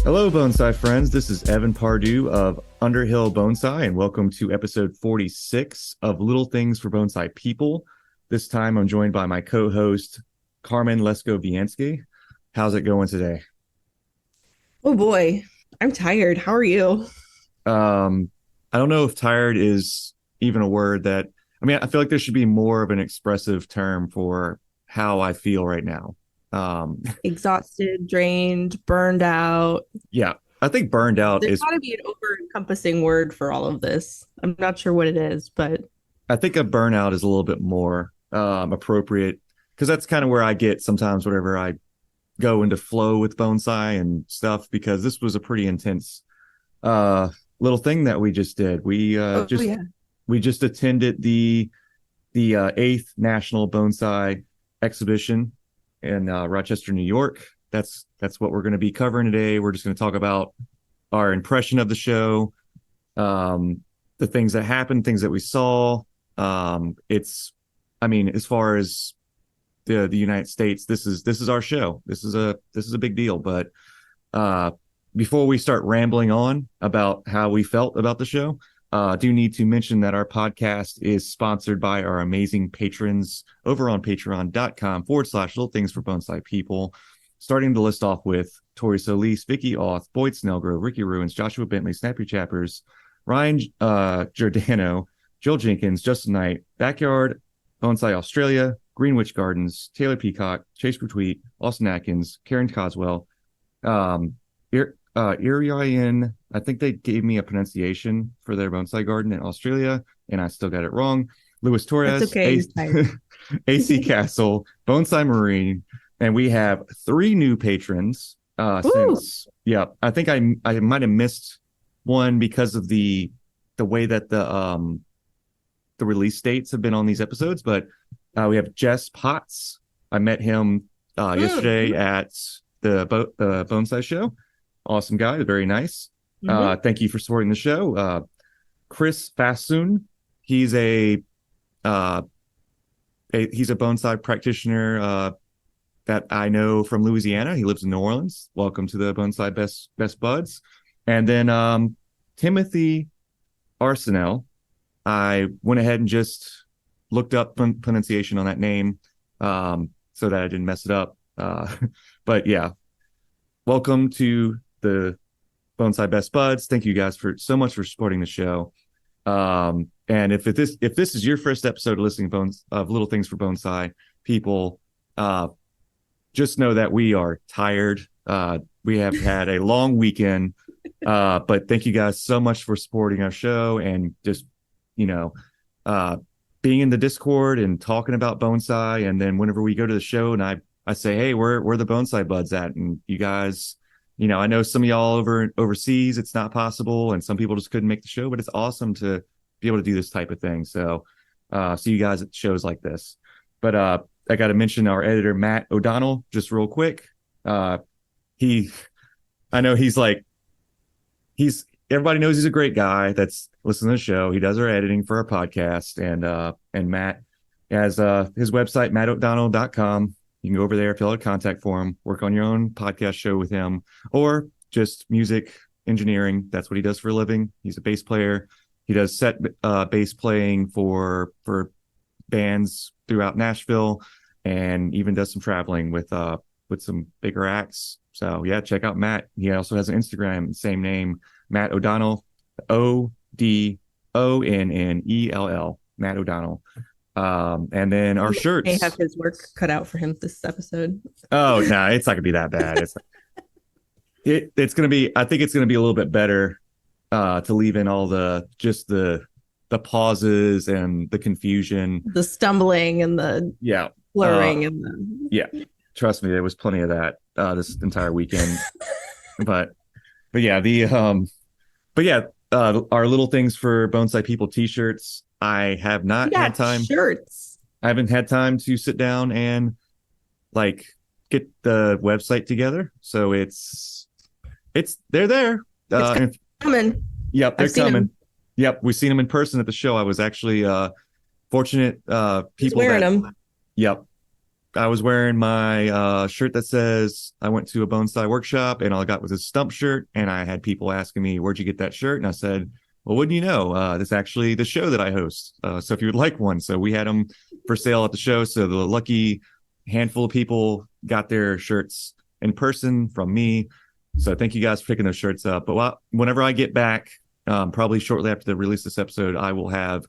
Hello, Bonsai friends. This is Evan Pardue of Underhill Bonsai, and welcome to episode 46 of Little Things for Bonsai People. This time I'm joined by my co-host, Carmen Lesko-Viansky. How's it going today? Oh boy, I'm tired. How are you? I don't know if tired is even a word that, I feel like there should be more of an expressive term for how I feel right now. Exhausted, drained, burned out. Yeah, I think burned out There's is, got to be an over-encompassing word for all of this. I'm not sure what it is, but I think a burnout is a little bit more appropriate because that's kind of where I get sometimes whenever I go into flow with bonsai and stuff, because this was a pretty intense uh little thing that we just did. oh yeah. We just attended the eighth National Bonsai Exhibition in Rochester, New York. That's what we're going to be covering today. We're just going to talk about our impression of the show, the things that happened, things that we saw. As far as the United States, this is our show. This is a big deal. But uh, before we start rambling on about how we felt about the show, I do need to mention that our podcast is sponsored by our amazing patrons over on patreon.com/little things for bonsai people. Starting the list off with Tori Solis, Vicky Auth, Boyd Snellgrove, Ricky Ruins, Joshua Bentley, Snappy Chappers, Ryan Giordano, Jill Jenkins, Justin Knight, Backyard Bonsai Australia, Greenwich Gardens, Taylor Peacock, Chase Retweet, Austin Atkins, Karen Coswell, Irian. I think they gave me a pronunciation for their bonsai garden in Australia, and I still got it wrong. Louis That's Torres, okay. You're tired. AC Castle, Bonsai Marine, and we have three new patrons. Ooh. Since I think I might have missed one because of the way that the release dates have been on these episodes, but we have Jess Potts. I met him yesterday at the Bonsai show. Awesome guy, very nice. Mm-hmm. Thank you for supporting the show. Chris Fasoon, he's he's a bonsai practitioner that I know from Louisiana. He lives in New Orleans. Welcome to the Bonsai Best Buds. And then Timothy Arsenal. I went ahead and just looked up pronunciation on that name so that I didn't mess it up. But yeah, welcome to the Bonsai Best Buds. Thank you guys for so much for supporting the show. And if this is your first episode of listening of Little Things for Bonsai people, just know that we are tired. We have had a long weekend, but thank you guys so much for supporting our show and just you know, being in the Discord and talking about bonsai. And then whenever we go to the show and I say, hey, where the bonsai buds at? And you guys, I know some of y'all overseas, it's not possible. And some people just couldn't make the show, but it's awesome to be able to do this type of thing. So, see you guys at shows like this. But, I got to mention our editor, Matt O'Donnell, just real quick. I know everybody knows he's a great guy that's listening to the show. He does our editing for our podcast, and Matt has his website, matto'donnell.com. You can go over there, fill out a contact form, work on your own podcast show with him, or just music engineering. That's what he does for a living. He's a bass player. He does set bass playing for bands throughout Nashville, and even does some traveling with some bigger acts. So yeah, check out Matt. He also has an Instagram, same name, Matt O'Donnell, O'Donnell, Matt O'Donnell. And then our He may shirts. have his work cut out for him this episode. Oh no, it's not gonna be that bad. It's gonna be. I think it's gonna be a little bit better to leave in all the pauses and the confusion, The stumbling and the yeah, blurring and the yeah. Trust me, there was plenty of that this entire weekend. but yeah, our Little Things for Bonsai People t-shirts. I have not had time. Shirts. I haven't had time to sit down and get the website together. So they're there. It's coming. Yep, they're I've seen coming. them. Yep, we've seen them in person at the show. I was actually fortunate He's people wearing that. them. Yep. I was wearing my shirt that says I went to a bonsai workshop, and all I got was a stump shirt. And I had people asking me, "Where'd you get that shirt?" And I said, "Well, wouldn't you know? This is actually the show that I host. So if you would like one." So we had them for sale at the show. So the lucky handful of people got their shirts in person from me. So thank you guys for picking those shirts up. But whenever I get back, probably shortly after the release of this episode, I will have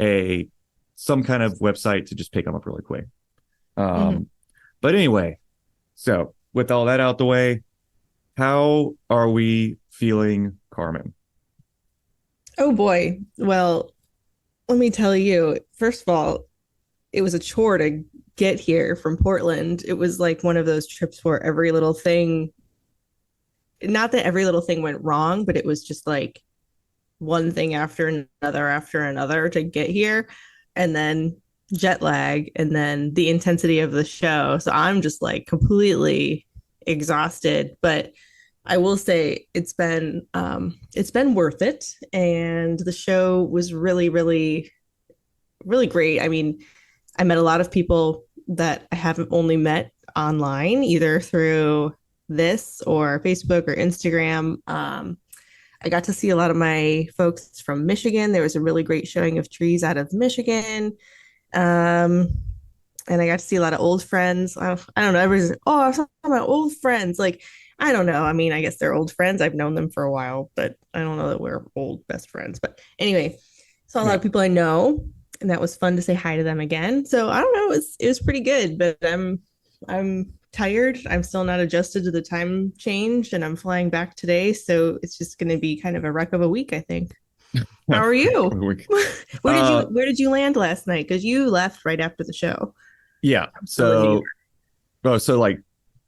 a some kind of website to just pick them up really quick. Mhm. But anyway, so with all that out the way, how are we feeling, Carmen? Oh boy. Well, let me tell you, first of all, it was a chore to get here from Portland. It was like one of those trips where every little thing, not that every little thing went wrong, but it was just like one thing after another to get here. And then jet lag and then the intensity of the show. So I'm just like completely exhausted. But I will say it's been worth it. And the show was really, really, really great. I mean, I met a lot of people that I haven't only met online, either through this or Facebook or Instagram. I got to see a lot of my folks from Michigan. There was a really great showing of trees out of Michigan. Um, and I got to see a lot of old friends. I don't know. Everybody's like, oh, I was talking about old friends. Like, I don't know. I mean, I guess they're old friends. I've known them for a while, but I don't know that we're old best friends. But anyway, saw a lot Yeah. of people I know, and that was fun to say hi to them again. So I don't know. It was pretty good, but I'm tired. I'm still not adjusted to the time change, and I'm flying back today. So it's just going to be kind of a wreck of a week, I think. How are you? uh, Where did you land last night? Because you left right after the show. yeah. I'm still in New York. So like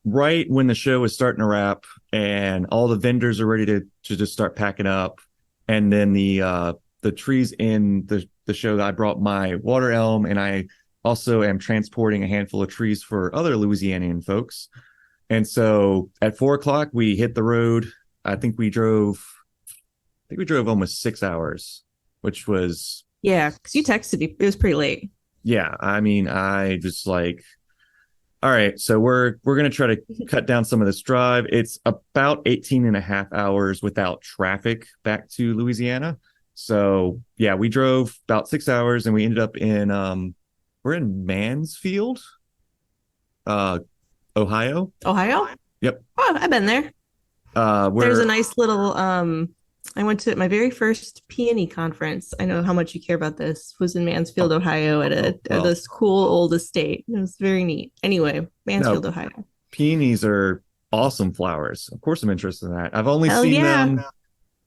right when the show is starting to wrap and all the vendors are ready to just start packing up, and then the trees in the show that I brought my water elm, and I also am transporting a handful of trees for other Louisianian folks. And so at 4 o'clock we hit the road. I think we drove almost 6 hours, which was Yeah, because you texted me. It was pretty late. yeah. I mean, I just like all right, so we're gonna try to cut down some of this drive. It's about 18 and a half hours without traffic back to Louisiana. So yeah, we drove about 6 hours and we ended up in we're in Mansfield, uh Ohio. Ohio? Yep. Oh, I've been there. There's a We're nice little I went to my very first peony conference. I know how much you care about this. Was in Mansfield, oh, Ohio oh at well this cool old estate. It was very neat. Anyway, no, Mansfield, Ohio. peonies are awesome flowers. Of course I'm interested in that. Hell yeah.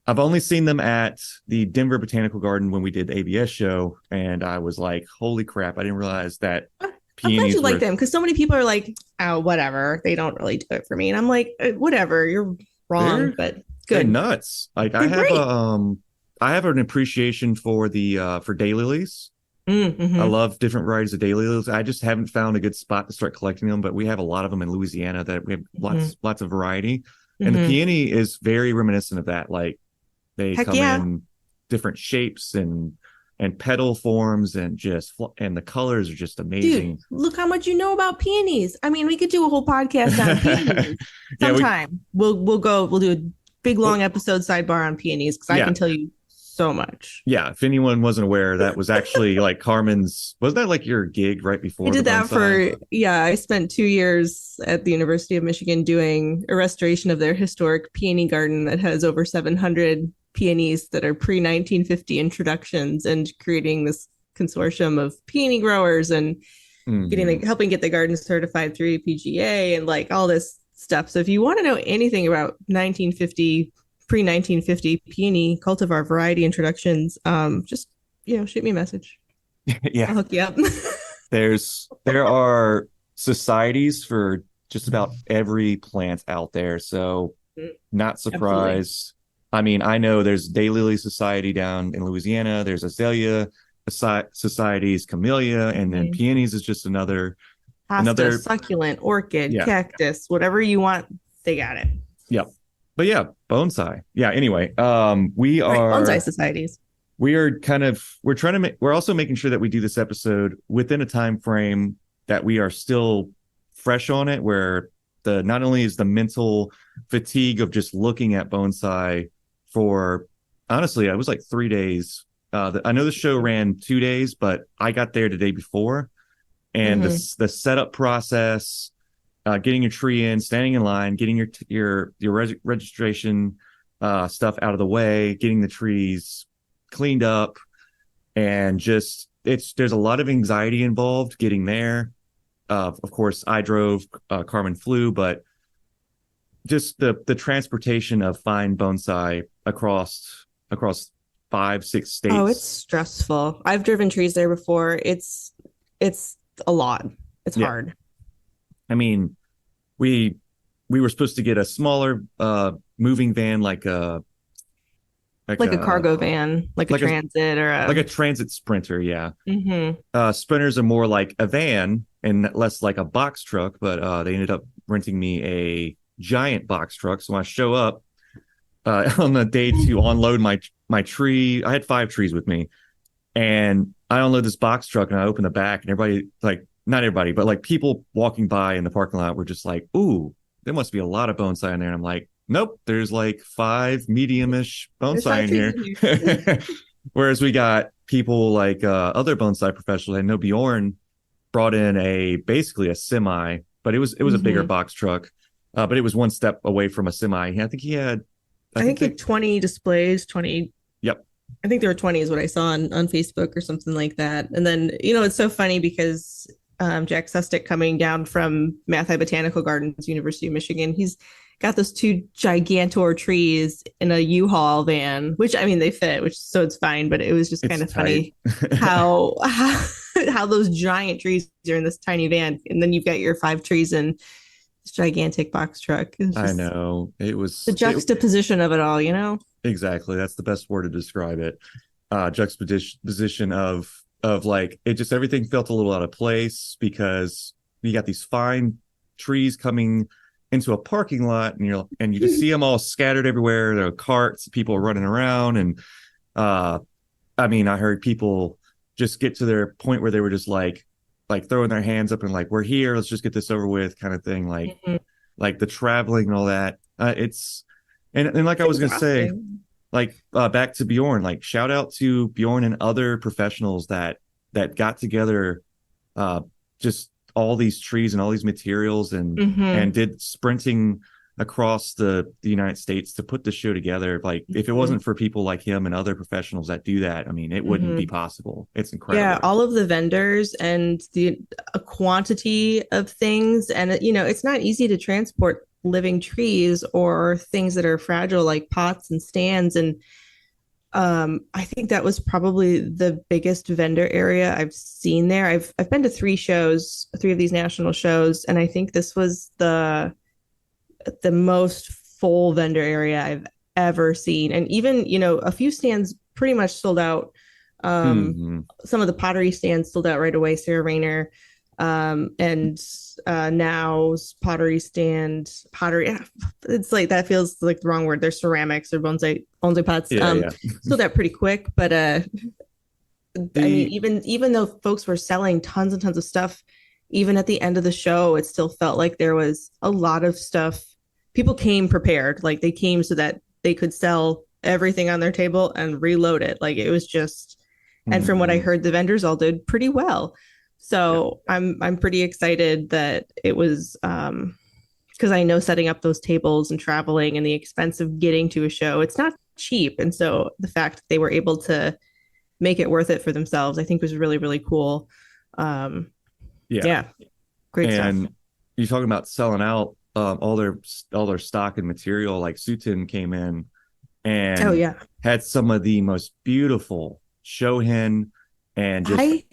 I've only seen them at the Denver Botanical Garden when we did the ABS show, and I was like, "Holy crap! I didn't realize that I'm glad you peonies like were them because so many people are like, oh, whatever. They don't really do it for me. And I'm like, whatever, you're wrong, they're but they're good. nuts." Like They're great. I have an appreciation for the for daylilies. I Mm-hmm. love different varieties of daylilies. I just haven't found a good spot to start collecting them, but we have a lot of them in Louisiana that we have Mm-hmm. lots of variety. And the Mm-hmm. peony is very reminiscent of that. Like they Heck come yeah. in different shapes and petal forms and and the colors are just Dude, amazing. look how much you know about peonies. I mean, we could do a whole podcast on peonies. Yeah, we Sometime we'll do a big well, long episode sidebar on peonies because I yeah. can tell you so much. Yeah, if anyone wasn't aware, that was actually like Carmen's. Was that like your gig right I before the did that bonsai? for, yeah, I spent 2 years at the University of Michigan doing a restoration of their historic peony garden that has over 700 peonies that are pre 1950 introductions and creating this consortium of peony growers and Hmm. helping get the garden certified through PGA and like all this stuff. So if you want to know anything about 1950 pre 1950 peony cultivar variety introductions, just shoot me a message. Yeah, I'll hook you up. there are societies for just about every plant out there. So not Absolutely. surprised. I mean, I know there's Daylily Society down in Louisiana. There's Azalea Societies, Camellia, and then Mm-hmm. peonies is just Hosta, another. succulent, orchid, Yeah, cactus, whatever you want, they got it. yep. But yeah, bonsai. Yeah. Anyway, Right. Bonsai societies. we are kind of we're trying to make we're also making sure that we do this episode within a time frame that we are still fresh on it, where the not only is the mental fatigue of just looking at bonsai for, honestly, I was like 3 days. I know the show ran 2 days, but I got there the day before, and Hmm. the setup process, getting your tree in, standing in line, getting your registration stuff out of the way, getting the trees cleaned up, and just there's a lot of anxiety involved getting there. Of course, I drove, Carmen flew, but just the transportation of fine bonsai across 5 6 Oh, it's states. stressful. I've driven trees there before. It's a lot. It's Yeah, hard. I mean, we we were supposed to get a smaller moving van, like Like a a cargo van, like a like a transit or like a. a transit sprinter. Yeah, Hmm. sprinters are more like a van and less like a box truck, but they ended up renting me a giant box truck. So when I show up on the day to unload my tree, I had 5 trees with me, and I unload this box truck and I open the back, and everybody, like, not everybody, but like people walking by in the parking lot were just like, "Ooh, there must be a lot of bonsai in there." And I'm like, "Nope, there's like 5 medium-ish There's bonsai five in trees here." in here. Whereas we got people like other bonsai professionals. I know Bjorn brought in a basically a semi, but it was a bigger Hmm. box truck, but it was one step away from a semi. I think he had, I I think think they, it 20 displays, 20. yep. I think there were 20 is what I saw on Facebook or something like that. And then, it's so funny because Jack Sustick coming down from Mathi Botanical Gardens, University of Michigan, he's got those two gigantor trees in a U-Haul van, which I mean they fit, which so it's fine, but it was just kind It's of tight. funny how those giant trees are in this tiny van, and then you've got your 5 trees in this gigantic box truck. It's I just know it the was it juxtaposition of it all. exactly. That's the best word to describe it. Juxtaposition of like, it just, everything felt a little out of place because you got these fine trees coming into a parking lot, and you just see them all scattered everywhere. There are carts, people running around, and uh I mean, I heard people just get to their point where they were just like throwing their hands up and like, "We're here, let's just get this over with," kind of thing. Mhm. Like the traveling and all that. It's and like It's I was gonna say, exhausting. like, back to Bjorn, like, shout out to Bjorn and other professionals that got together, uh just all these trees and all these materials, and Hmm. did sprinting across the United States to put the show together. Like, if it Hmm. wasn't for people like him and other professionals that do that, I mean, it wouldn't Hmm. be possible. It's Yeah, incredible. all of the vendors and the a quantity of things, and it's not easy to transport living trees or things that are fragile like pots and stands. And I think that was probably the biggest vendor area I've seen there. I've been to 3 shows, 3 of these national shows, and I think this was the most full vendor area I've ever seen. And even, a few stands pretty much sold out. Hmm. Some of the pottery stands sold out right away. Sarah Rayner, and now's pottery stand, pottery. It's like that feels like the wrong word. They're ceramics or bonsai pots. Yeah, yeah. Sold out pretty quick, but I mean, The even though folks were selling tons and tons of stuff, even at the end of the show, it still felt like there was a lot of stuff. People came prepared, like they came so that they could sell everything on their table and reload it. Like it was just, and from what I Mhm. heard, the vendors all did pretty well. Yeah. So I'm pretty excited that it was because I know setting up those tables and traveling and the expense of getting to a show, it's not cheap. And so the fact that they were able to make it worth it for themselves, I think was really, really cool. Um, Yeah. yeah, great stuff. And you're talking about selling out, all their stock and material. Like, Suten came in Oh and yeah. had some of the most beautiful shohin, and just I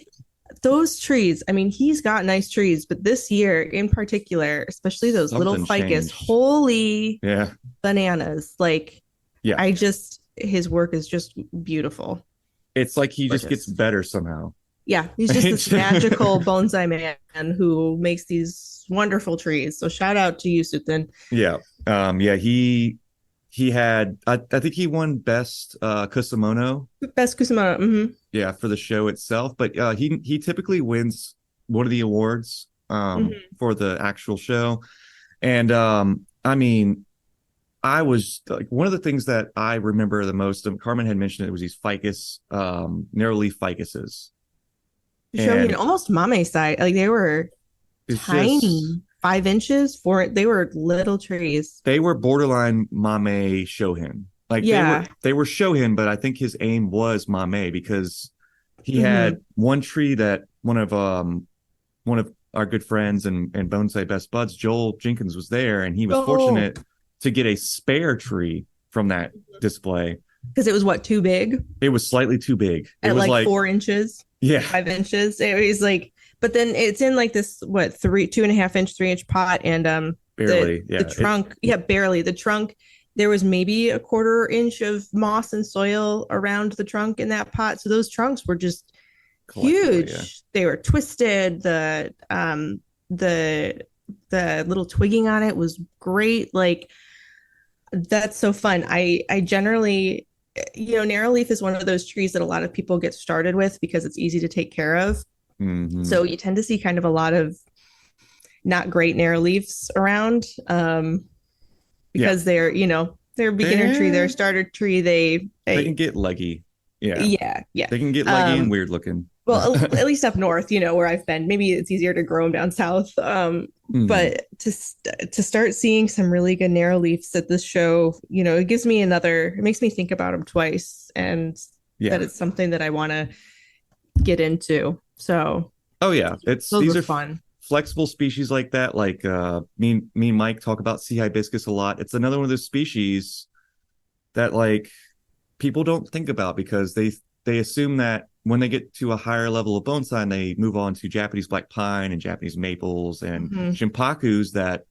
those trees, I mean, he's got nice trees, but this year in particular, especially those little something ficus, changed. holy Yeah. bananas. Like Yeah. his work is just beautiful. It's like he just gets Gorgeous. better somehow. Yeah, he's just this magical bonsai man who makes these wonderful trees. So shout out to you, Suthan. Yeah. Yeah, he had, I think he won best kusamono, Best Kusama. Hmm. yeah, for the show itself, but he typically wins one of the awards Mhm. for the actual show. And I mean, I was like, one of the things that I remember the most, Carmen had mentioned it was these ficus, narrow leaf ficuses. Shohin And almost mame size. Like they were it's just, tiny, 5 inches, four. They were little trees. they were borderline Mame Shohin. Like Yeah. they were Shohin, but I think his aim was Mame because he had Hmm. one tree that one of our good friends and Bonsai Best Buds, Joel Jenkins, was there, and he was Oh, fortunate to get a spare tree from that display. because it was what, too big It was slightly too big. It at was like like, 4 inches, yeah, 5 inches. It was like, but then it's in like this what, 2.5 inch, 3 inch pot, and barely. the Yeah, it trunk, yeah, barely the trunk. There was maybe a 1/4 inch of moss and soil around the trunk in that pot. So those trunks were just collectively, yeah. huge. They were twisted. The the little twigging on it was great. Like that's so fun. I generally, narrow leaf is one of those trees that a lot of people get started with because it's easy to take care of. Hmm. So you tend to see kind of a lot of not great narrow leaves around, Yeah, because they're a beginner tree, they're a they starter tree. they can They get leggy. Yeah, Yeah, yeah. they can get leggy and Um, weird looking. well, at least up north, where I've been. Maybe it's easier to grow them down south. Hmm. But to start seeing some really good narrow leaves at this show, it gives me it makes me think about them twice, and that Yeah. it's something that I want to get into. So Oh yeah, it's those these were are fun. flexible species like that. Like me and Mike talk about sea hibiscus a lot. It's another one of those species that like people don't think about because they assume that when they get to a higher level of bonsai and they move on to Japanese black pine and Japanese maples and Hmm. shimpakus, that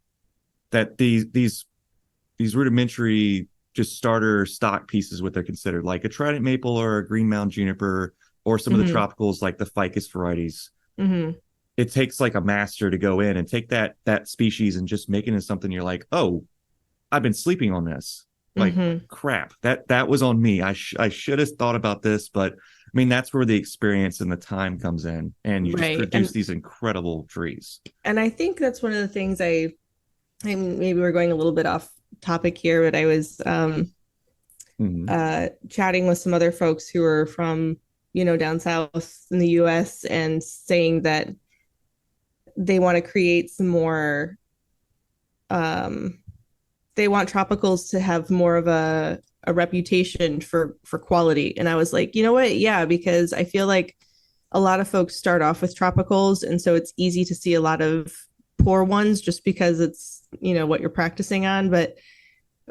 these rudimentary just starter stock pieces, what they're considered, like a trident maple or a green mound juniper or some of the Hmm. tropicals like the ficus varieties. Hmm. It takes like a master to go in and take that species and just make it into something you're like, oh, I've been sleeping on this. Like Hmm. crap. That was on me. I should have thought about this, but I mean that's where the experience and the time comes in, and you just Right. produce these incredible trees. And I think that's one of the things I mean, maybe we're going a little bit off topic here, but I was Mm-hmm. chatting with some other folks who are from, down south in the US, and saying that they want to create some more, um, they want tropicals to have more of a reputation for quality. And I was like, you know what? Yeah, because I feel like a lot of folks start off with tropicals. And so it's easy to see a lot of poor ones just because it's, what you're practicing on. But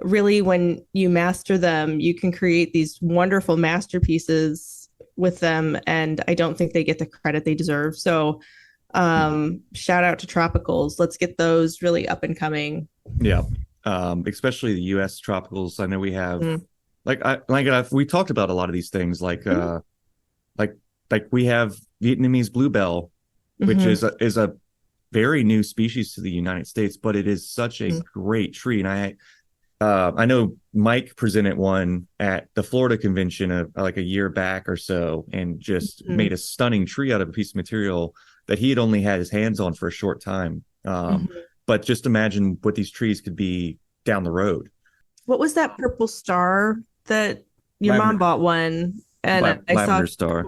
really, when you master them, you can create these wonderful masterpieces with them. And I don't think they get the credit they deserve. So shout out to tropicals. Let's get those really up and coming. Yeah. Especially the US tropicals. I know we have Mm-hmm. we talked about a lot of these things Mm-hmm. like we have Vietnamese bluebell, which Mm-hmm. is a very new species to the United States, but it is such a Mm-hmm. great tree. And I know Mike presented one at the Florida convention like a year back or so, and just made a stunning tree out of a piece of material that he had only had his hands on for a short time. Mm-hmm. But just imagine what these trees could be down the road. What was that purple star that your mom Lavender, bought one? And I saw, lavender star,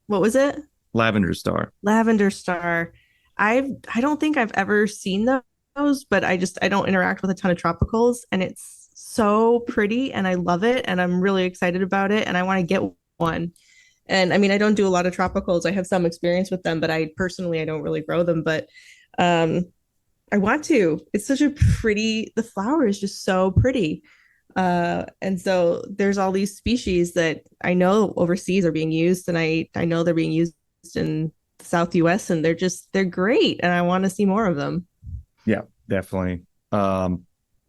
what was it? lavender star. Lavender star. I don't think I've ever seen those, but I don't interact with a ton of tropicals, and it's so pretty and I love it, and I'm really excited about it, and I want to get one. And I mean, I don't do a lot of tropicals. I have some experience with them, but I don't really grow them, but um I want to. It's such a the flower is just so pretty. And so there's all these species that I know overseas are being used, and I know they're being used in the South US, and they're great, and I want to see more of them. Yeah, definitely. Yeah,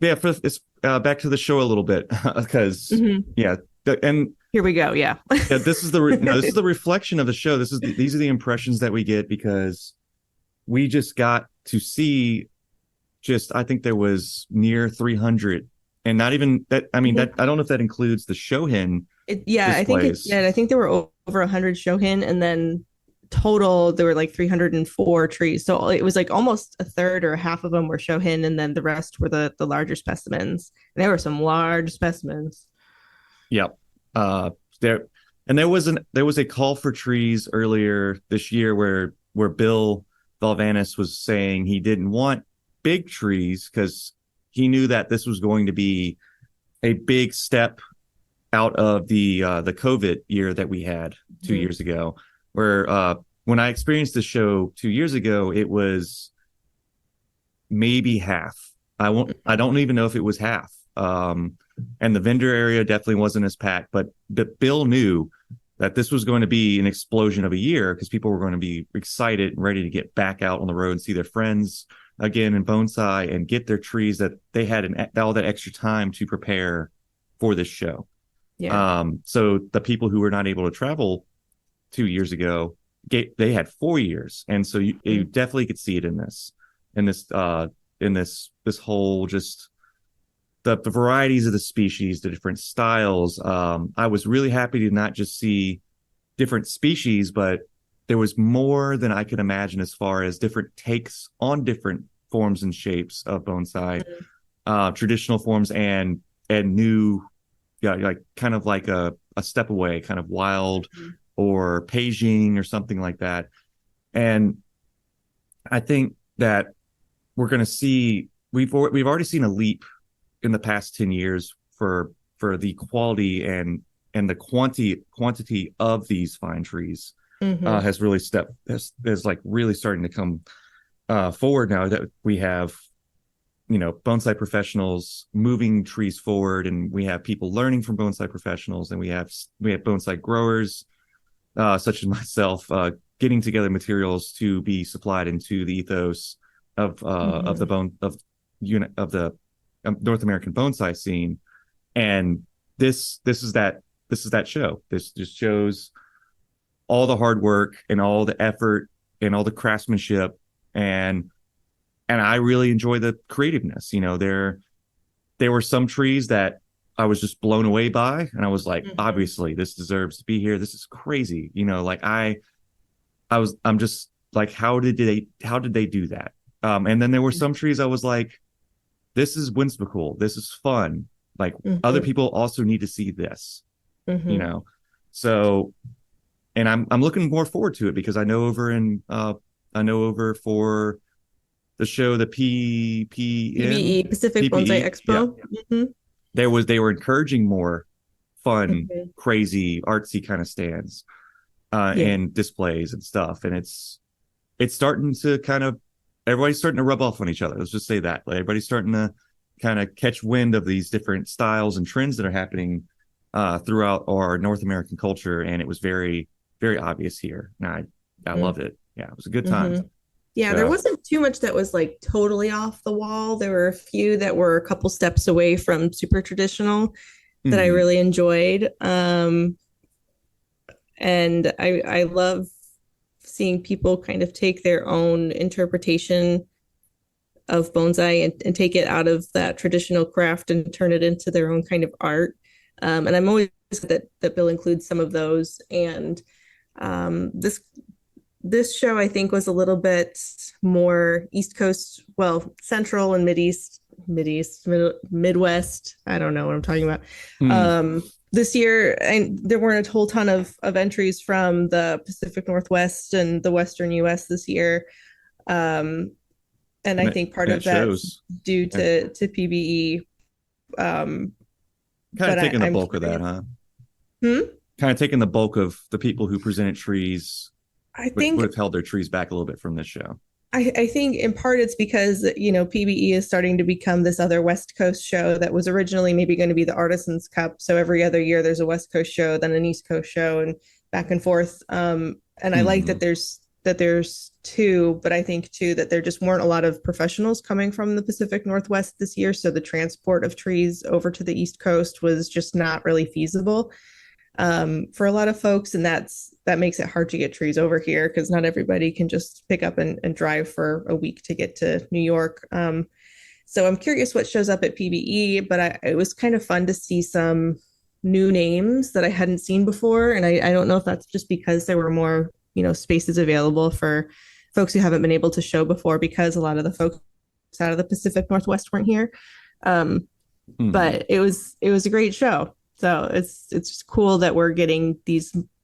it's back to the show a little bit because Mhm. yeah, and Here we go. Yeah. yeah, this is no, this is the reflection of the show. These are the impressions that we get because we just got to see just I think there was near 300, and not even that. I mean that I don't know if that includes the Shohin Yeah, I think it displays. did. I think there were over 100 Shohin, and then total there were like 304 trees, so it was like almost a third or half of them were shohin, and then the rest were the larger specimens, and there were some large specimens. Yep. Uh, there and there was a call for trees earlier this year where Bill Valvanis was saying he didn't want big trees because he knew that this was going to be a big step out of the COVID year that we had 2 years ago, where when I experienced the show 2 years ago, it was maybe half. I don't even know if it was half. And the vendor area definitely wasn't as packed, but Bill knew that this was going to be an explosion of a year because people were going to be excited and ready to get back out on the road and see their friends again in bonsai and get their trees that they had all that extra time to prepare for this show. Yeah. So the people who were not able to travel 2 years ago, they had 4 years, and so you definitely could see it in this whole just the varieties of the species, the different styles. I was really happy to not just see different species, but there was more than I could imagine as far as different takes on different forms and shapes of bonsai, traditional forms and new, yeah, like kind of like a step away, kind of wild or Beijing or something like that. And I think that we're going to see we've already seen a leap in the past 10 years for the quality and the quantity of these fine trees. Has really is like really starting to come forward now that we have, bonsai professionals moving trees forward, and we have people learning from bonsai professionals, and we have bonsai growers such as myself getting together materials to be supplied into the ethos of the bone of unit of the North American bonsai scene. And this is that show. This just shows all the hard work and all the effort and all the craftsmanship, and I really enjoy the creativeness. There were some trees that I was just blown away by, and I was like, obviously this deserves to be here. This is crazy. Like I'm just like, how did they do that? And then there were some trees I was like, this is whimsical. This is fun. Like other people also need to see this, So, and I'm looking more forward to it because I know over for the show, the PBE, Pacific Bonsai Expo. Yeah. They were encouraging more fun, crazy, artsy kind of stands and displays and stuff. And it's starting to everybody's starting to rub off on each other. Let's just say that. Like, everybody's starting to kind of catch wind of these different styles and trends that are happening throughout our North American culture. And it was very, very obvious here. And I loved it. Yeah, it was a good time. Yeah, there wasn't too much that was like totally off the wall. There were a few that were a couple steps away from super traditional that I really enjoyed. And I love seeing people kind of take their own interpretation of bonsai and take it out of that traditional craft and turn it into their own kind of art. And I'm always glad that Bill includes some of those. And this show, I think, was a little bit more East Coast, well, Central and Midwest. I don't know what I'm talking about. This year, and there weren't a whole ton of entries from the Pacific Northwest and the Western US this year. And I think part of that's due to PBE. Kind of taking the bulk of that, huh? Kind of taking the bulk of the people who presented trees. I think would have held their trees back a little bit from this show. I think in part it's because, PBE is starting to become this other West Coast show that was originally maybe going to be the Artisans Cup. So every other year there's a West Coast show, then an East Coast show, and back and forth. And I like that there's two, but I think too that there just weren't a lot of professionals coming from the Pacific Northwest this year. So the transport of trees over to the East Coast was just not really feasible for a lot of folks, and that makes it hard to get trees over here because not everybody can just pick up and drive for a week to get to New York. So I'm curious what shows up at PBE, but it was kind of fun to see some new names that I hadn't seen before, and I don't know if that's just because there were more spaces available for folks who haven't been able to show before because a lot of the folks out of the Pacific Northwest weren't here. Mhm. But it was a great show. So it's just cool that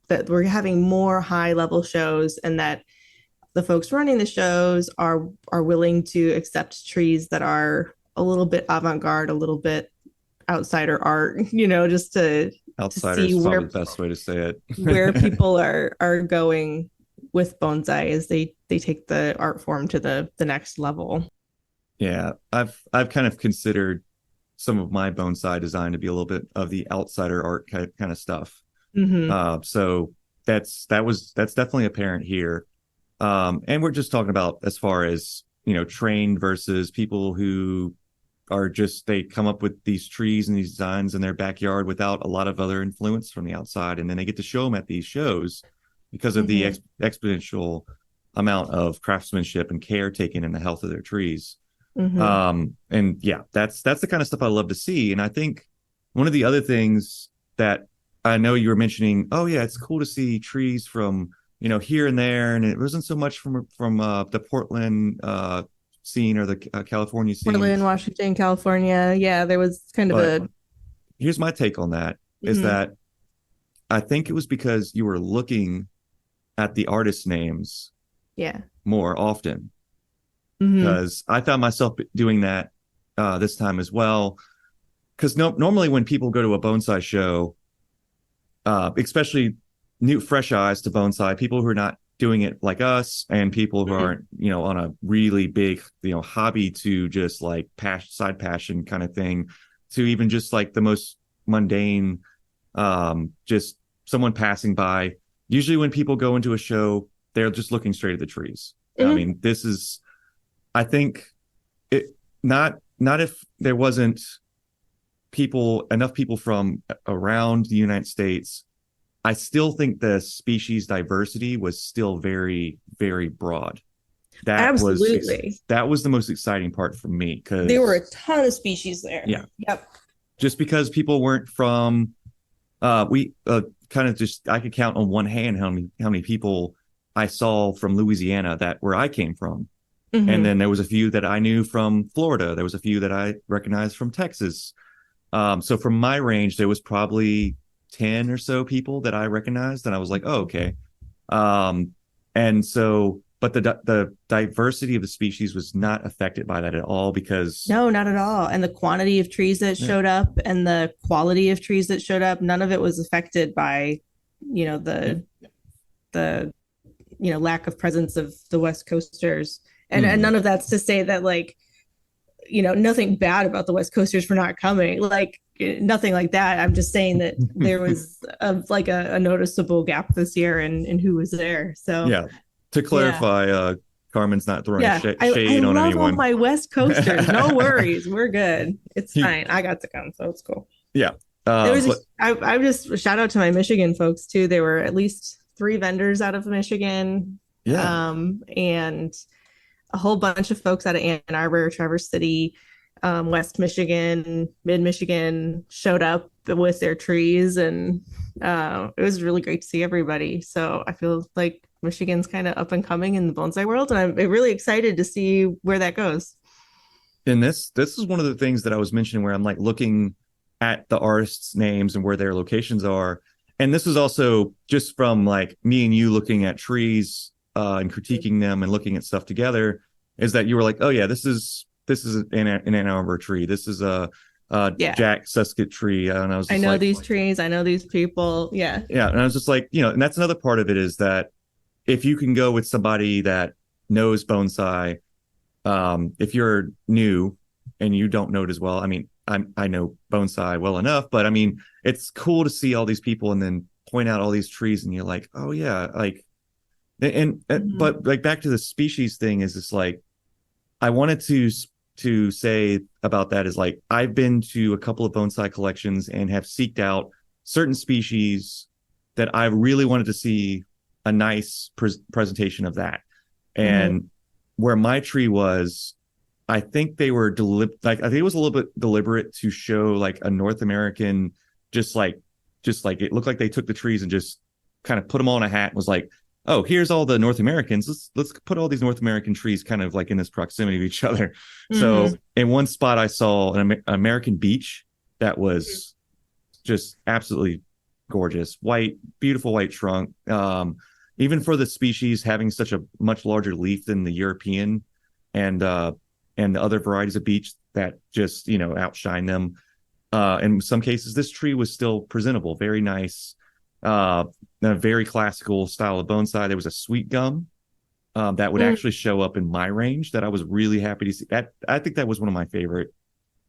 that we're having more high level shows, and that the folks running the shows are willing to accept trees that are a little bit avant-garde, a little bit outsider art, just to Outsiders see is probably the best way to say where it. people are going with bonsai as they take the art form to the next level. Yeah, I've kind of considered some of my bonsai design to be a little bit of the outsider art kind of stuff. Mm-hmm. So that's definitely apparent here. And we're just talking about as far as trained versus people who are just they come up with these trees and these designs in their backyard without a lot of other influence from the outside, and then they get to show them at these shows because of the Mm-hmm. exponential amount of craftsmanship and care taken in the health of their trees. Mm-hmm. And yeah, that's the kind of stuff I love to see. And I think one of the other things that I know you were mentioning, oh yeah, it's cool to see trees from here and there, and it wasn't so much from the Portland scene or the California scene. Portland, Washington, California. Yeah, there was kind of But a. here's my take on that: is Mm-hmm. that I think it was because you were looking at the artist names Yeah. more often, Mm-hmm. because I found myself doing that this time as well. Because normally when people go to a bonsai show, especially new fresh eyes to bonsai, people who are not doing it like us, and people who Mm-hmm. aren't on a really big hobby to just like side passion kind of thing, to even just like the most mundane, just someone passing by. Usually when people go into a show, they're just looking straight at the trees. I Mm-hmm. mean, this is, I think it, not if there wasn't enough people from around the United States. I still think the species diversity was still very, very broad. That was Absolutely. that was the most exciting part for me, There were because a ton of species there. yeah, Yep. just because people weren't from we kind of just I could count on one hand how many people I saw from Louisiana, that where I came from. And Mm-hmm. then there was a few that I knew from Florida. There was a few that I recognized from Texas. So from my range, there was probably 10 or so people that I recognized, and I was like, oh, okay. Um, and so, but the diversity of the species was not affected by that at all, because No, not at all. And the quantity of trees that yeah, showed up and the quality of trees that showed up, none of it was affected by, you know, yeah. the lack of presence of the West Coasters. And Mm-hmm. none of that's to say that like, nothing bad about the West Coasters for not coming. Like nothing like that. I'm just saying that there was a noticeable gap this year in who was there. So Yeah. To yeah. clarify, Carmen's not throwing Yeah, I shade on love all anyone. my West Coasters. No worries, we're good. It's fine. I got to come, so it's cool. Yeah. There was But I just shout out to my Michigan folks too. There were at least three vendors out of Michigan, yeah. and a whole bunch of folks out of Ann Arbor, Traverse City, West Michigan, Mid Michigan showed up with their trees, and it was really great to see everybody. So I feel like Michigan's kind of up and coming in the bonsai world, and I'm really excited to see where that goes. And this is one of the things that I was mentioning, where I'm like looking at the artists' names and where their locations are. And this is also just from like me and you looking at trees and critiquing them and looking at stuff together, is that you were like, oh yeah, this is an Ann Arbor tree. This is a Yeah, Jack Suskett tree. And I was I just know like, these trees. I know these people. Yeah. yeah. And I was just like, and that's another part of it, is that if you can go with somebody that knows bonsai, if you're new and you don't know it as well, I mean, I know bonsai well enough, but I mean, it's cool to see all these people and then point out all these trees, and you're like, oh yeah, like, Mhm. but like back to the species thing, is just like I wanted to say about that, is like I've been to a couple of bonsai collections and have seeked out certain species that I really wanted to see a nice presentation of that. Mhm. And where my tree was, I think they were like I think it was a little bit deliberate to show like a North American, just like it looked like they took the trees and just kind of put them all in a hat and was like, oh, here's all the North Americans. Let's put all these North American trees kind of like in this proximity to each other. So Mm-hmm. in one spot, I saw an American beech that was just absolutely gorgeous, white, beautiful white trunk. Even for the species having such a much larger leaf than the European and and the other varieties of beech that just outshine them. In some cases, this tree was still presentable, very nice, uh, a very classical style of bonsai. There was a sweet gum that would Mm. actually show up in my range that I was really happy to see. That I think that was one of my favorite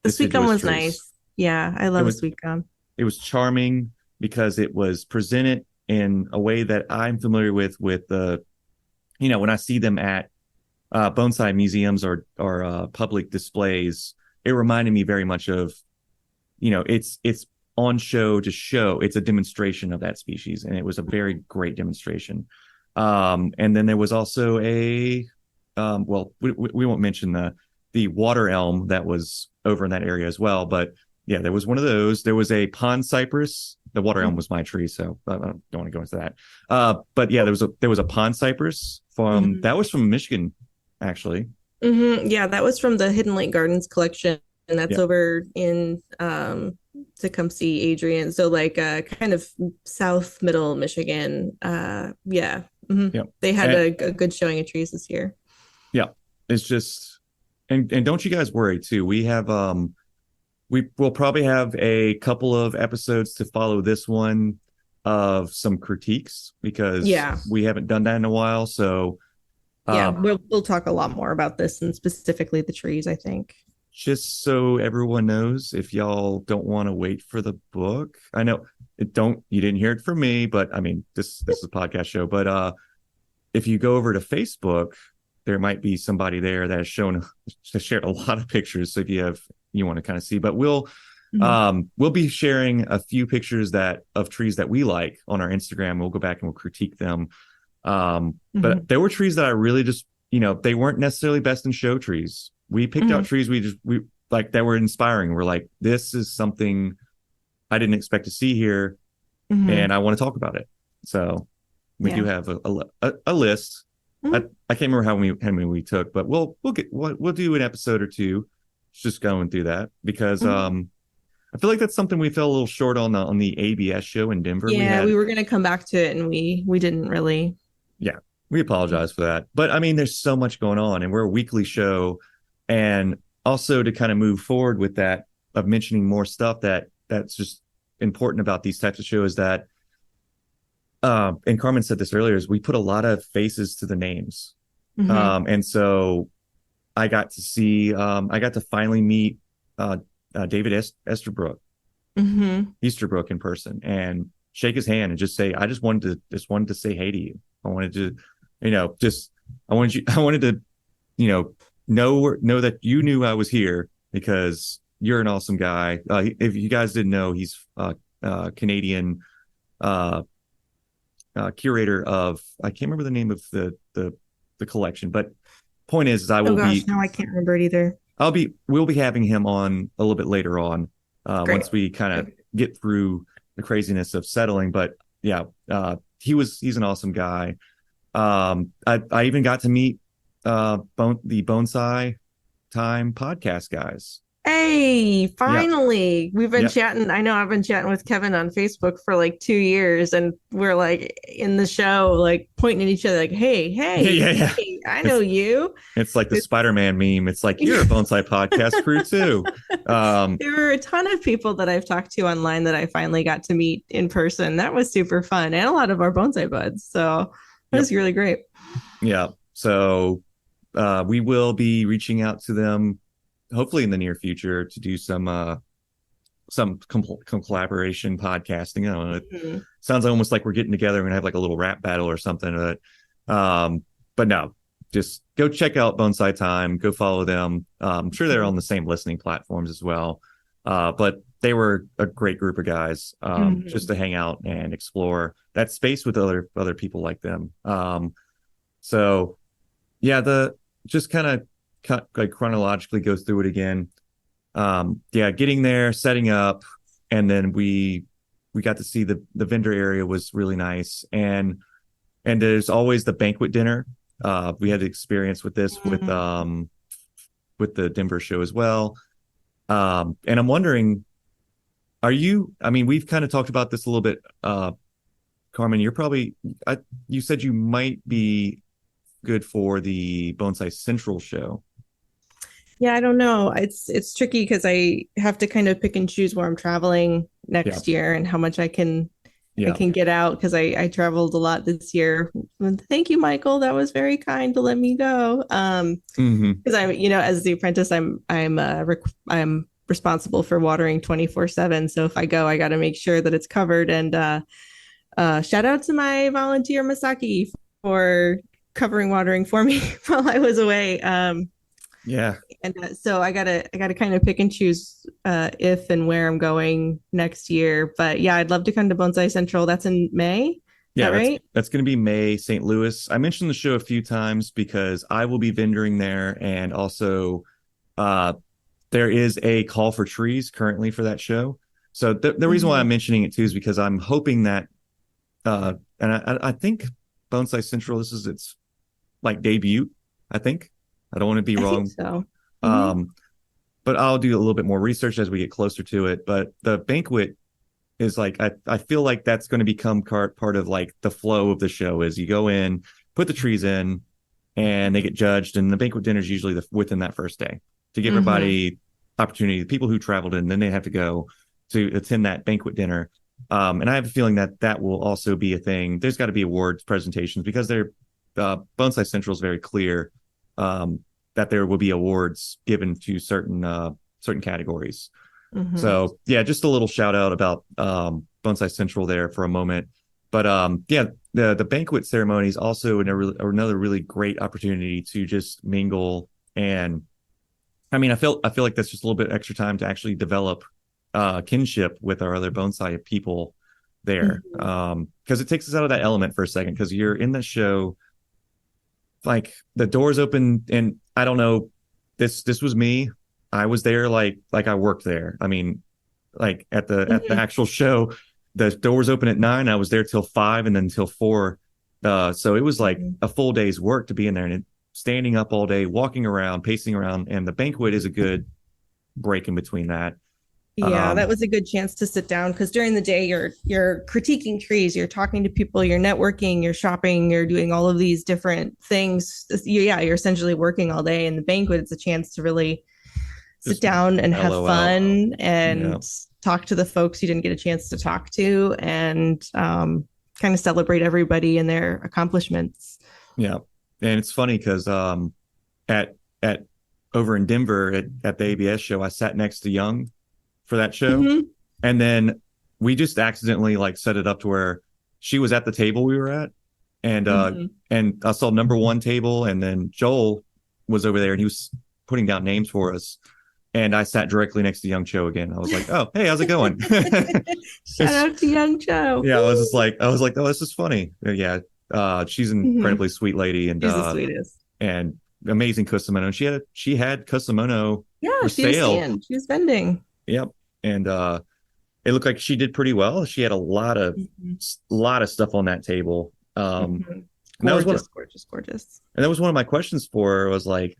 The sweet gum deciduous was trees. nice. Yeah, I It love a was sweet gum. it was charming because it was presented in a way that I'm familiar with the when I see them at bonsai museums or public displays, it reminded me very much of it's on show to show. It's a demonstration of that species, and it was a very great demonstration. And then there was also a well, we won't mention the water elm that was over in that area as well, but yeah, there was one of those. There was a pond cypress. The water elm was my tree, so I don't want to go into that. But yeah, there was a pond cypress from Mm-hmm. that was from Michigan, actually. Mm-hmm. Yeah, that was from the Hidden Lake Gardens collection, and that's Yeah, over in Tecumseh, Adrian. So like kind of south middle Michigan. Yeah. Hmm. yeah, They had and a good showing of trees this year. yeah. It's just and don't you guys worry too. We will probably have a couple of episodes to follow this one of some critiques because Yeah. we haven't done that in a while. So Yeah, uh, we'll talk a lot more about this and specifically the trees, I think. just so everyone knows, if y'all don't want to wait for the book, I know it don't you didn't hear it from me, but I mean this is a podcast show. But if you go over to Facebook, there might be somebody there that has shown has shared a lot of pictures. So if you want to kind of see, but Mhm. we'll be sharing a few pictures that of trees that we like on our Instagram. We'll go back and we'll critique them. But Mhm. there were trees that I really just, they weren't necessarily best in show trees. We picked out Mhm. trees we like that were inspiring. We're like, this is something I didn't expect to see here, and Mhm. I want to talk about it. So we do Yeah. have a list. I, Mhm. I can't remember how many we took, but we'll do an episode or two just going through that because Mhm. I feel like that's something we fell a little short on the ABS show in Denver. We Yeah, had we were gonna come back to it and we didn't really. Yeah, we apologize for that. But I mean, there's so much going on, and we're a weekly show. And also to kind of move forward with that of mentioning more stuff that's just important about these types of shows that and Carmen said this earlier, is we put a lot of faces to the names. Hmm. And so I got to finally meet uh, David Esterbrook, Hmm. Easterbrook in person and shake his hand and just say, I just wanted to say hey to you. I wanted to, just I wanted to, you know that you knew I was here because you're an awesome guy. If you guys didn't know, he's Canadian uh, curator of I can't remember the name of the collection, but point is I Oh will gosh, be now I can't remember it either. we'll be having him on a little bit later on Great. once we kind of get through the craziness of settling. But yeah, he's an awesome guy. I even got to meet the Bonsai Time podcast guys. Hey, Yeah, finally. We've been yeah, chatting. I know I've been chatting with Kevin on Facebook for like 2 years, and we're like in the show, like pointing at each other, like, hey, yeah, hey, yeah, yeah. hey, I know It's you. it's like the It's Spider-Man meme. It's like you're a Bonsai podcast crew too. Um, there were a ton of people that I've talked to online that I finally got to meet in person. That was super fun, and a lot of our bonsai buds. So that yep, was really great. yeah. So we will be reaching out to them hopefully in the near future to do some collaboration podcasting. I don't know. It Mhm. sounds almost like we're getting together and gonna have like a little rap battle or something. But no, just go check out Bonsai Time. Go follow them. I'm sure they're on the same listening platforms as well. But they were a great group of guys just Mhm. to hang out and explore that space with other people like them. So yeah, the just kind of like chronologically go through it again. Yeah, getting there, setting up, and then we got to see the vendor area was really nice. And And there's always the banquet dinner. We had experience with this with the Denver show as well. And I'm wondering, are you? I mean, we've kind of talked about this a little bit. Carmen, you're probably. You said you might be good for the Bonsai Central show. Yeah, I don't know. It's tricky because I have to kind of pick and choose where I'm traveling Yeah, next year and how much I yeah. can get out because I traveled a lot this year. And thank you, Michael. That was very kind to let me go. Hmm. Because I'm, as the apprentice, I'm responsible for watering 24/7. So if I go, I got to make sure that it's covered. And shout out to my volunteer Masaki for covering watering for me while I was away. Yeah, And so I gotta kind of pick and choose if and where I'm going next year. But yeah, I'd love to come to Bonsai Central. That's in May. Is yeah. that That's right? that's going to be May, St. Louis. I mentioned the show a few times because I will be vendoring there, and also uh, there is a call for trees currently for that show. So the reason why I'm Mm-hmm. mentioning it too is because I'm hoping that, and I think Bonsai Central, this is its like debut. I think I don't want to be I think wrong. so. Mm-hmm. Um, but I'll do a little bit more research as we get closer to it. But the banquet is like I feel like that's going to become part of like the flow of the show is you go in, put the trees in, and they get judged, and the banquet dinner is usually within that first day to give Mm-hmm. everybody opportunity. The people who traveled in, then they have to go to attend that banquet dinner. And I have a feeling that that will also be a thing. There's got to be awards presentations because they're Bonsai Central is very clear um, that there will be awards given to certain categories. Mm-hmm. So yeah, just a little shout out about Bonsai Central there for a moment. But yeah, the banquet ceremony is also another really great opportunity to just mingle. And I mean, I feel like that's just a little bit extra time to actually develop kinship with our other bonsai people there. Mm-hmm. Because it takes us out of that element for a second because you're in the show, like the doors open, and I don't know, this was me. I was there like I worked there. I mean, like at the Mm-hmm. actual show, the doors open at 9. I was there till 5 and then till 4. So it was like Mm-hmm. a full day's work to be in there and standing up all day, walking around, pacing around, and the banquet is a good break in between that. Yeah, that Um, was a good chance to sit down because during the day you're critiquing trees, you're talking to people, you're networking, you're shopping, you're doing all of these different things. Yeah, you're essentially working all day. And the banquet, it's a chance to really sit just down and have mellow out. fun Yeah, and talk to the folks you didn't get a chance to talk to and kind of celebrate everybody and their accomplishments. yeah. And it's funny because at at over in Denver at the ABS show, I sat next to Young for that show. Mm-hmm. And then we just accidentally like set it up to where she was at the table we were at, and Mm-hmm. I saw number one table, and then Joel was over there, and he was putting down names for us. And I sat directly next to Young Cho again. I was like, "Oh, hey, how's it going?" Shout It's, out to Young Joe. yeah, Woo! I was like, "Oh, this is funny." Yeah, she's an Mm-hmm. incredibly sweet lady, She's the sweetest. and amazing kusamono. And she had kusamono Yeah, for she was sale. seeing, she was vending. Yep, and it looked like she did pretty well. She had Mm-hmm. lot of stuff on that table. Mm-hmm. And that was one Gorgeous, gorgeous, gorgeous. and that was one of my questions for her was like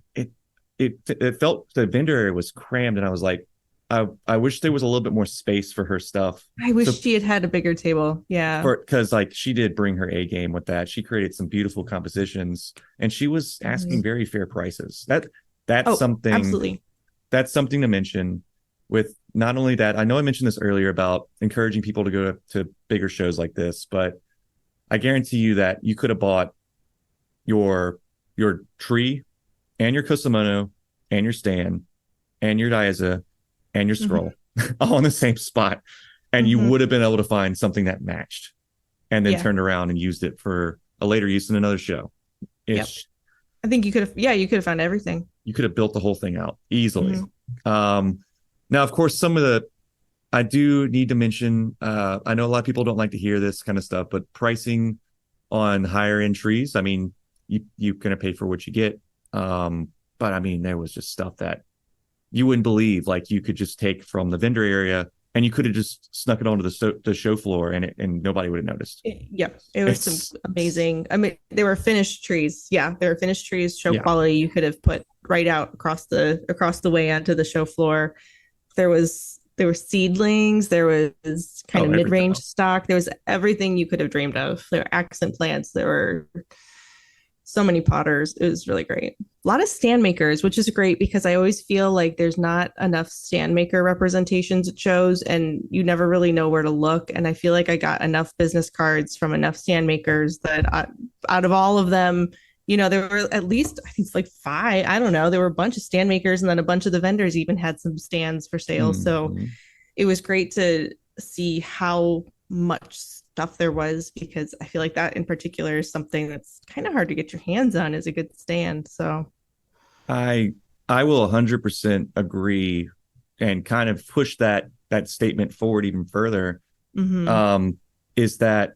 it felt the vendor area was crammed, and I was like, I wish there was a little bit more space for her stuff. I wish So she had had a bigger table. Yeah. for because like she did bring her A game with that. She created some beautiful compositions, and she was asking Mhm. very fair prices. That's Oh, something absolutely. that's something to mention. With not only that, I know I mentioned this earlier about encouraging people to go to bigger shows like this, but I guarantee you that you could have bought your tree and your kusamono and your stand and your diaza and your Hmm. scroll all in the same spot, and you Hmm. would have been able to find something that matched, and then Yeah. turned around and used it for a later use in another show. Yep. It's I think you could have, yeah, you could have found everything. You could have built the whole thing out easily. Hmm. Um, Now, of course, some of the I do need to mention. I know a lot of people don't like to hear this kind of stuff, but pricing on higher end trees. I mean, you gonna pay for what you get. But I mean, there was just stuff that you wouldn't believe. Like you could just take from the vendor area and you could have just snuck it onto the show floor, and nobody would have noticed. Yep, it was some It's amazing. I mean, they were finished trees. Yeah, they were finished trees, show yeah. quality. You could have put right out across the way onto the show floor. There were seedlings. There was kind Oh, of mid everything range else. stock. There was everything you could have dreamed of. There were accent plants. There were so many potters. It was really great. A lot of stand makers, which is great because I always feel like there's not enough stand maker representations at shows and you never really know where to look. And I feel like I got enough business cards from enough stand makers that out of all of them, there were at least, I think it's like five. I don't know. There were a bunch of stand makers and then a bunch of the vendors even had some stands for sale. So Mhm. it was great to see how much stuff there was because I feel like that in particular is something that's kind of hard to get your hands on is a good stand. So, I I will 100% agree and kind of push that statement forward even further. mm-hmm. Um, is that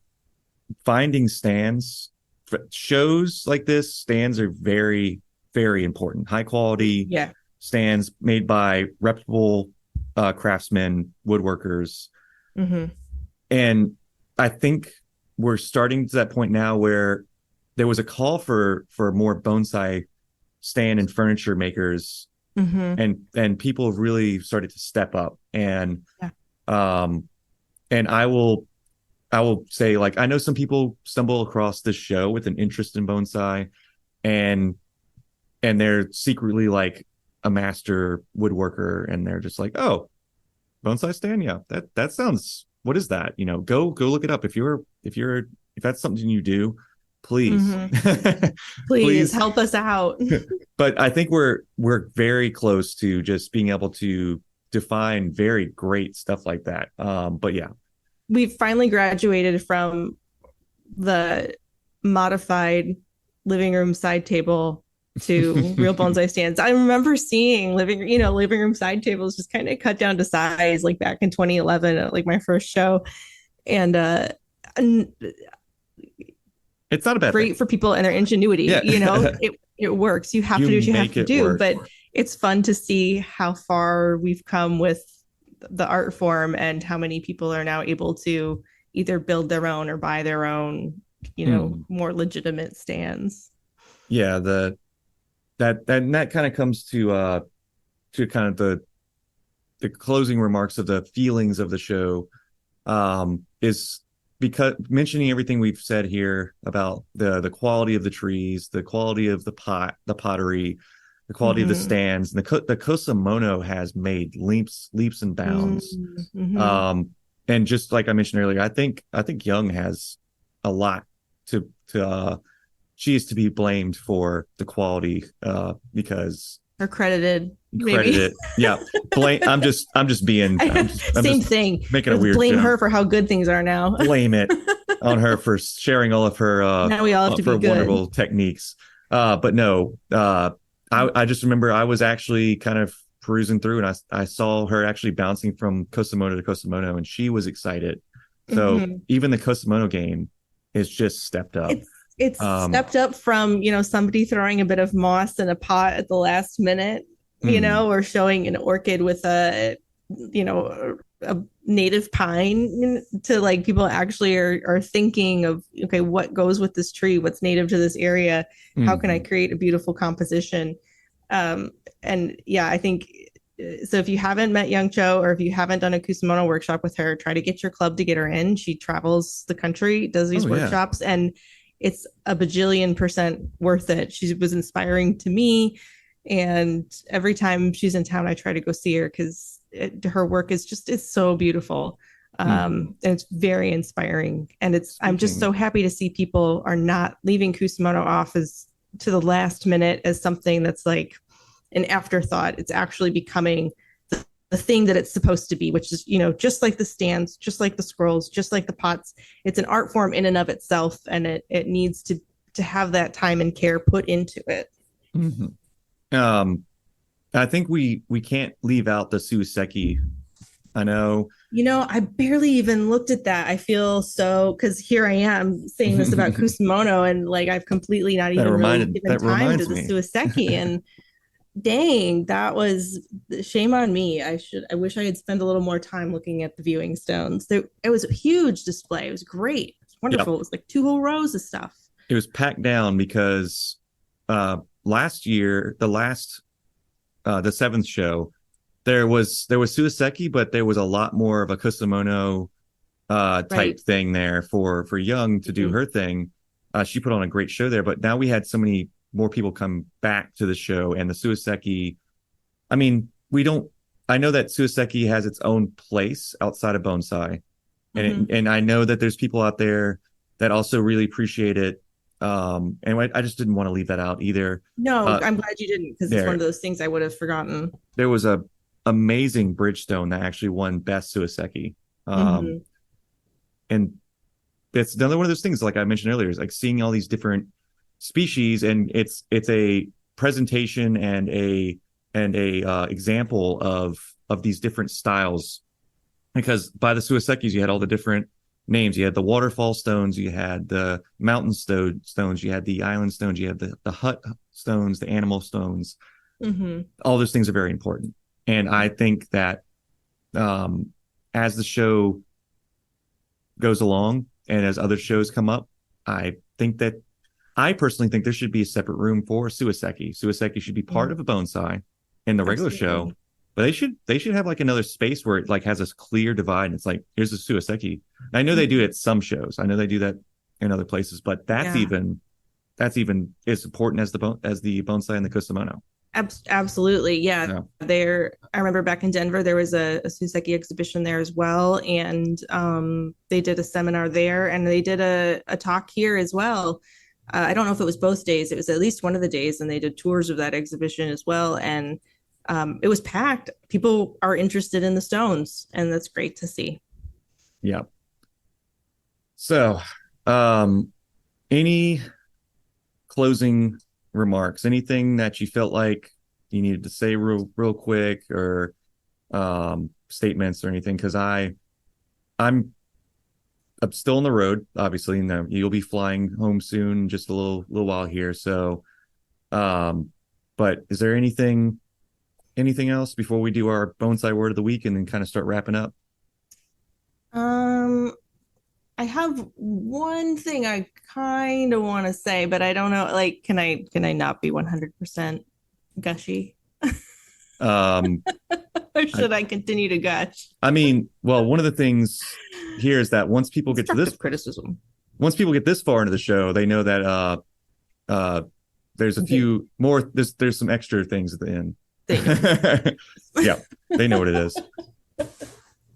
finding stands shows like this, stands are very, very important. High quality Yeah. stands made by reputable craftsmen, woodworkers. Mm-hmm. And I think we're starting to that point now where there was a call for more bonsai stand and furniture makers, Mm-hmm. and people have really started to step up. And Yeah. um and I will say, like, I know some people stumble across this show with an interest in bonsai, and they're secretly like a master woodworker, and they're just like, oh, bonsai stand, yeah, that sounds, what is that? Go look it up. If that's something you do, please. Mm-hmm. Please Please. help us out. But I think we're very close to just being able to define very great stuff like that. But yeah. We've finally graduated from the modified living room side table to real bonsai stands. I remember seeing living room side tables just kind of cut down to size, like back in 2011, at like my first show, and It's not a bad thing. great for people and their ingenuity. Yeah. It works. You have You to do what you have make to it do, work. but it's fun to see how far we've come with the art form and how many people are now able to either build their own or buy their own, Mm. more legitimate stands. Yeah, that kind of comes to kind of the closing remarks of the feelings of the show, is because mentioning everything we've said here about the quality of the trees, the quality of the pottery, the quality of the Mm-hmm. stands, and the Kosamono has made leaps and bounds. Mm-hmm. Um, and just like I mentioned earlier, I think Young has a lot to she is to be blamed for the quality, because Or credited, maybe. credited. Yeah, blame. I'm just being. I'm Same just thing. making a weird Blame joke. her for how good things are now. Blame it on her for sharing all of her Now we all have to be good. wonderful techniques. But no, I just remember I was actually kind of perusing through, and I saw her actually bouncing from Kosamono to Kosamono, and she was excited. So Mm-hmm. even the Kosamono game is just stepped up. It's Um, stepped up from somebody throwing a bit of moss in a pot at the last minute, mm, or showing an orchid with a native pine, to like people actually are thinking of, okay, what goes with this tree, what's native to this area, how can I mm, create a beautiful composition. And yeah, I think so. If you haven't met Young Cho, or if you haven't done a Kusamono workshop with her, try to get your club to get her in. She travels the country, does these oh yeah. workshops, and it's a bajillion% worth it. She was inspiring to me, and every time she's in town, I try to go see her because her work is just, it's so beautiful. Mm. And it's very inspiring, and I'm just so Speaking, happy to see people are not leaving Kusamono off as to the last minute as something that's like an afterthought. It's actually becoming the thing that it's supposed to be, which is, just like the stands, just like the scrolls, just like the pots. It's an art form in and of itself, and it needs to have that time and care put into it. mhm. Um, I think we can't leave out the Suiseki. I know. I barely even looked at that. I feel so, because here I am saying this about that Kusamono, and like I've completely not even really given time to reminds the me. Suiseki. And Dang, that was shame on me. I wish I had spent a little more time looking at the viewing stones. It was a huge display. It was great. It was Yep. wonderful. It was like two whole rows of stuff. It was packed down because last year, the seventh show, there was Suiseki, but there was a lot more of a Kusamono type Right. thing there for Young to do Mhm. her thing. She put on a great show there, but now we had so many more people come back to the show, and the Suiseki. I mean, we don't. I know that Suiseki has its own place outside of Bonsai, Mhm. and I know that there's people out there that also really appreciate it. And I just didn't want to leave that out either. No, Uh, I'm glad you didn't because it's one of there those things I would have forgotten. there was a amazing Bridgestone that actually won Best Suiseki. Um, Hmm. and it's another one of those things, like I mentioned earlier, is like seeing all these different species, and it's a presentation and a example of these different styles. Because by the Suisekis, you had all the different names. You had the waterfall stones, you had the mountain stones, you had the island stones, you had the hut stones, the animal stones. Hmm. All those things are very important, and I think that um, as the show goes along and as other shows come up, I think that I personally think there should be a separate room for Suiseki. Suiseki should be part Hmm. of a bonsai in the regular show, Absolutely. but they should have like another space where it like has a clear divide. And it's like here's the Suiseki. And I know they do it Mhm. at some shows. I know they do that in other places, but Yeah. that's even as important as the bonsai and the kusamono. Absolutely. Yeah. Yeah, I remember back in Denver, there was a Suseki exhibition there as well. And they did a seminar there and they did a talk here as well. I don't know if it was both days, it was at least one of the days, and they did tours of that exhibition as well. And it was packed. People are interested in the stones, and that's great to see. yeah. So, um, any closing remarks? Anything that you felt like you needed to say real quick, or statements or anything? Because I'm I'm still on the road, obviously. And you'll be flying home soon, just a little while here. So, um, but is there anything else before we do our bonsai word of the week and then kind of start wrapping up? Um, I have one thing I kind of want to say, but I don't know. Like, can I not be 100% gushy, Um, or I, should I continue to gush? I mean, well, one of the things here is that Constructive criticism. once people get this far into the show, they know that uh there's a They few more there's some extra things at the they know what end. Yeah, they know what it is.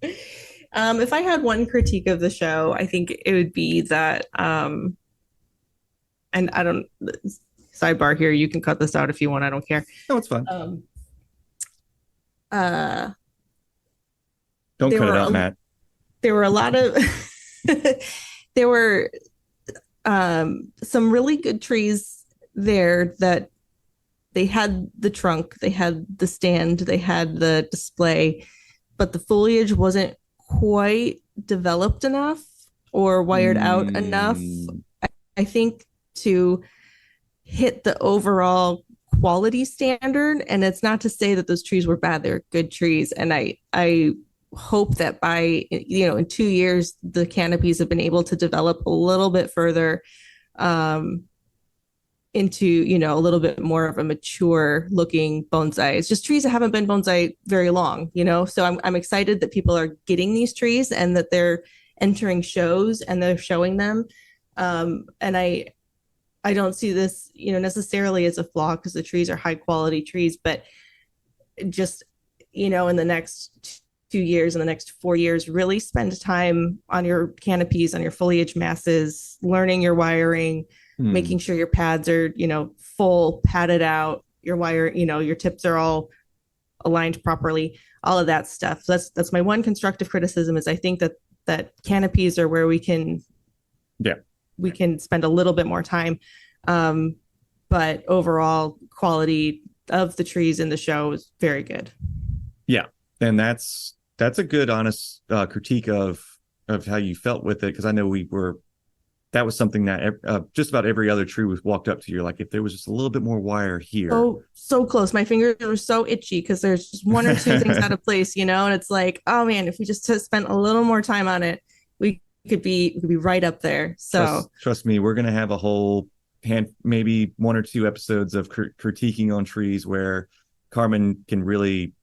If I had one critique of the show, I think it would be that, and I don't, sidebar here, you can cut this out if you want, I don't care. No, it's fine. Um, uh, Don't there cut it were out, a, Matt. there were a lot of, there were some really good trees there that they had the trunk, they had the stand, they had the display, but the foliage wasn't quite developed enough or wired out enough, Mm, I think, to hit the overall quality standard. And it's not to say that those trees were bad; they're good trees. And I hope that by in 2 years the canopies have been able to develop a little bit further, um, into a little bit more of a mature looking bonsai. It's just trees that haven't been bonsai very long. So I'm excited that people are getting these trees and that they're entering shows and they're showing them. And I don't see this necessarily as a flaw because the trees are high quality trees, but just in the next 2 years, in the next 4 years, really spend time on your canopies, on your foliage masses, learning your wiring, hmm. making sure your pads are full padded out, your wire, your tips are all aligned properly, all of that stuff. So that's my one constructive criticism, is I think that canopies are where Yeah, we can spend a little bit more time. um, but overall quality of the trees in the show is very good. yeah, and that's a good honest critique of how you felt with it, because I know that was something that just about every other tree was walked up to. You're like, if there was just a little bit more wire here. So close. My fingers were so itchy because there's just one or two things out of place, and it's like, oh man, if we just spent a little more time on it, we could be right up there. So Trust me, we're gonna have a whole maybe one or two episodes of critiquing on trees where Carmen can really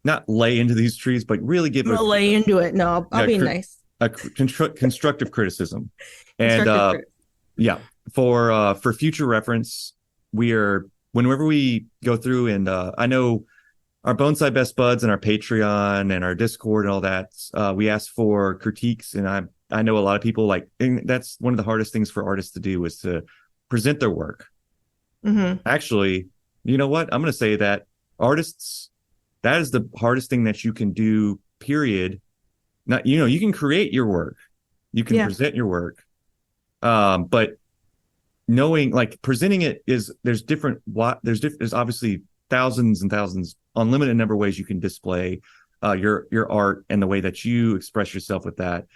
not lay into these trees, but really give I'm gonna lay into it. No, I'll be nice. A constructive criticism. And Constructive yeah, for future reference, we are whenever we go through and I know our Bonsai Best Buds and our Patreon and our Discord and all that, we ask for critiques, and I know a lot of people like, and that's one of the hardest things for artists to do is to present their work. Actually, you know what? I'm going to say that artists, that is the hardest thing that you can do, period. Not, you can create your work, you can present your work. But knowing, like, presenting it there's obviously thousands and thousands, unlimited number of ways you can display your art and the way that you express yourself with that.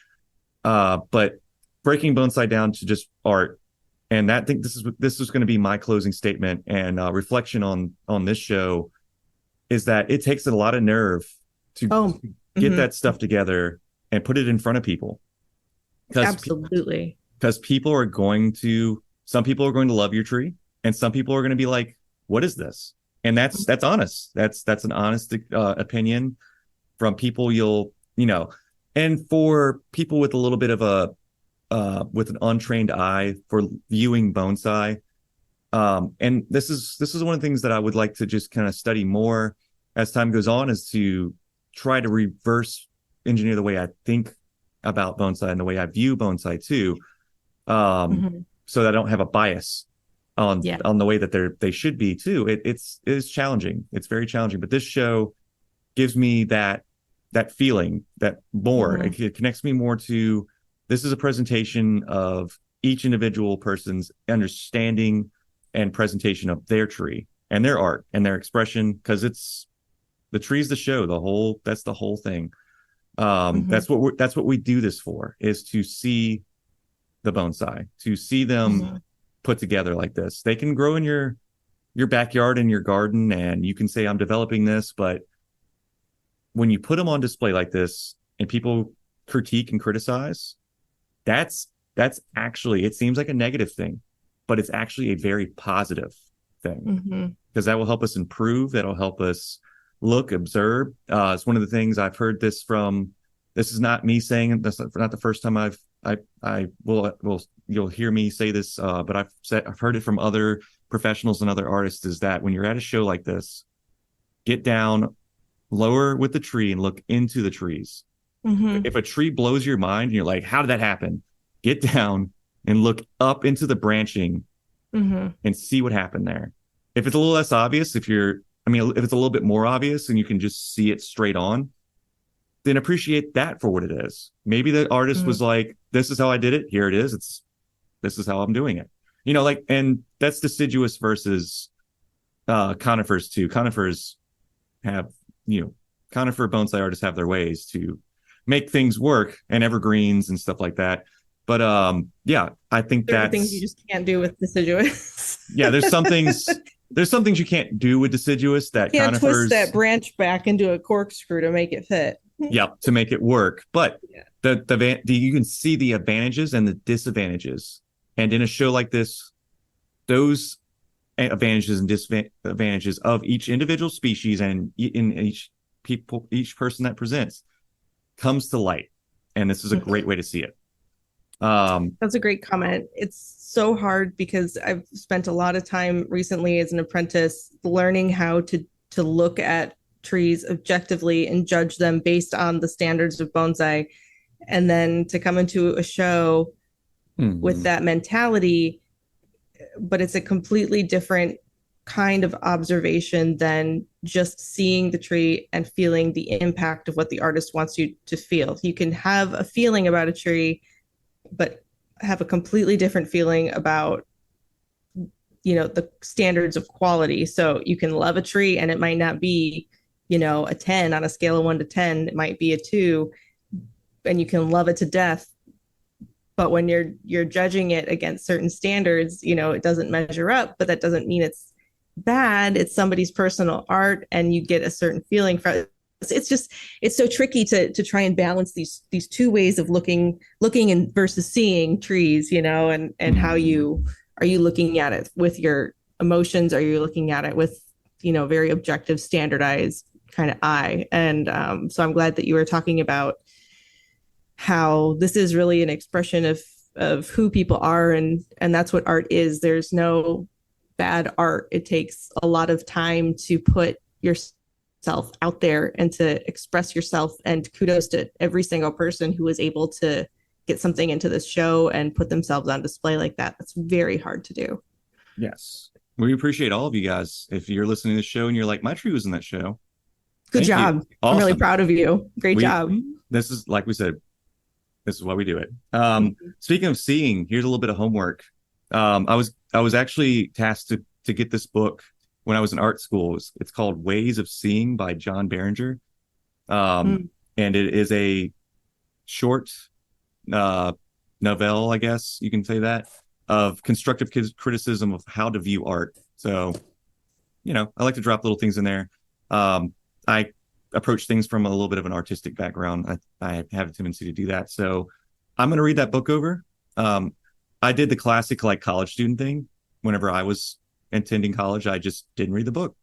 But breaking Bonsai down to just art, and I think this is going to be my closing statement and reflection on this show, is that it takes a lot of nerve to get that stuff together and put it in front of people. Absolutely. Because some people are going to love your tree, and some people are going to be like, what is this? And that's honest. That's an honest opinion from people and for people with a little bit of with an untrained eye for viewing bonsai. And this is one of the things that I would like to just kind of study more as time goes on, is to try to reverse engineer the way I think about bonsai and the way I view bonsai too. So that I don't have a bias on the way that they should be too. It is challenging. It's very challenging, but this show gives me that feeling, that more it connects me more to, this is a presentation of each individual person's understanding and presentation of their tree and their art and their expression, because it's the tree's the show, that's the whole thing. That's what we do this for, is to see the bonsai, to see them put together like this. They can grow in your backyard and your garden, and you can say, I'm developing this, but when you put them on display like this and people critique and criticize, that's actually, it seems like a negative thing, but it's actually a very positive thing, because that will help us improve. That'll help us observe. It's one of the things I've heard this from. This is not me saying it. That's not the first time you'll hear me say this, but I've heard it from other professionals and other artists, is that when you're at a show like this, get down lower with the tree and look into the trees. If a tree blows your mind and you're like, how did that happen? Get down and look up into the branching and see what happened there. If it's a little less obvious, if it's a little bit more obvious and you can just see it straight on, then appreciate that for what it is. Maybe the artist was like, this is how I did it. Here it is. This is how I'm doing it. And that's deciduous versus conifers too. Conifers have, conifer bonsai artists have their ways to make things work, and evergreens and stuff like that. But I think there are things you just can't do with deciduous. There's some things you can't do with deciduous that you can't conifers twist that branch back into a corkscrew to make it fit. To make it work. But you can see the advantages and the disadvantages. And in a show like this, those advantages and disadvantages of each individual species and in each person that presents comes to light. And this is a great way to see it. That's a great comment. It's so hard because I've spent a lot of time recently as an apprentice learning how to look at trees objectively and judge them based on the standards of bonsai, and then to come into a show with that mentality. But it's a completely different kind of observation than just seeing the tree and feeling the impact of what the artist wants you to feel. You can have a feeling about a tree, but have a completely different feeling about the standards of quality. So you can love a tree and it might not be a 10 on a scale of 1 to 10. It might be a 2, and you can love it to death, but when you're judging it against certain standards, it doesn't measure up, but that doesn't mean it's bad. It's somebody's personal art, and you get a certain feeling from it. It's so tricky to try and balance these two ways of looking and versus seeing trees, and how you are you looking at it with your emotions? Are you looking at it with very objective, standardized kind of eye? And so I'm glad that you were talking about how this is really an expression of who people are, and that's what art is. There's no bad art. It takes a lot of time to put yourself out there and to express yourself, and kudos to every single person who was able to get something into this show and put themselves on display like that. That's very hard to do. Yes. We appreciate all of you guys. If you're listening to the show and you're like, my tree was in that show. Good job. Awesome. I'm really proud of you. Great job. This is, like we said, this is why we do it. Speaking of seeing, here's a little bit of homework. I was actually tasked to get this book when I was in art school. It's called Ways of Seeing by John Berenger. And it is a short novelle, I guess you can say that, of constructive criticism of how to view art. So, I like to drop little things in there. I approach things from a little bit of an artistic background. I have a tendency to do that. So I'm going to read that book over. I did the classic like college student thing. Whenever I was attending college, I just didn't read the book.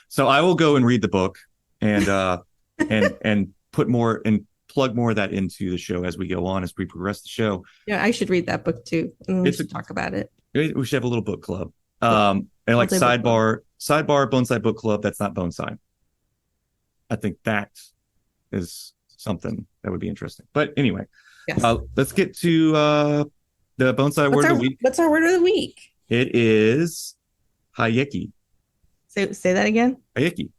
So I will go and read the book and and put more and plug more of that into the show as we go on, as we progress the show. Yeah, I should read that book too. We should talk about it. We should have a little book club. And like sidebar Bonsai book club. That's not Bonsai. I think that is something that would be interesting. But anyway, yes. Let's get to the Bonsai word of the week. What's our word of the week? It is hayeki. Say that again. Hayeki.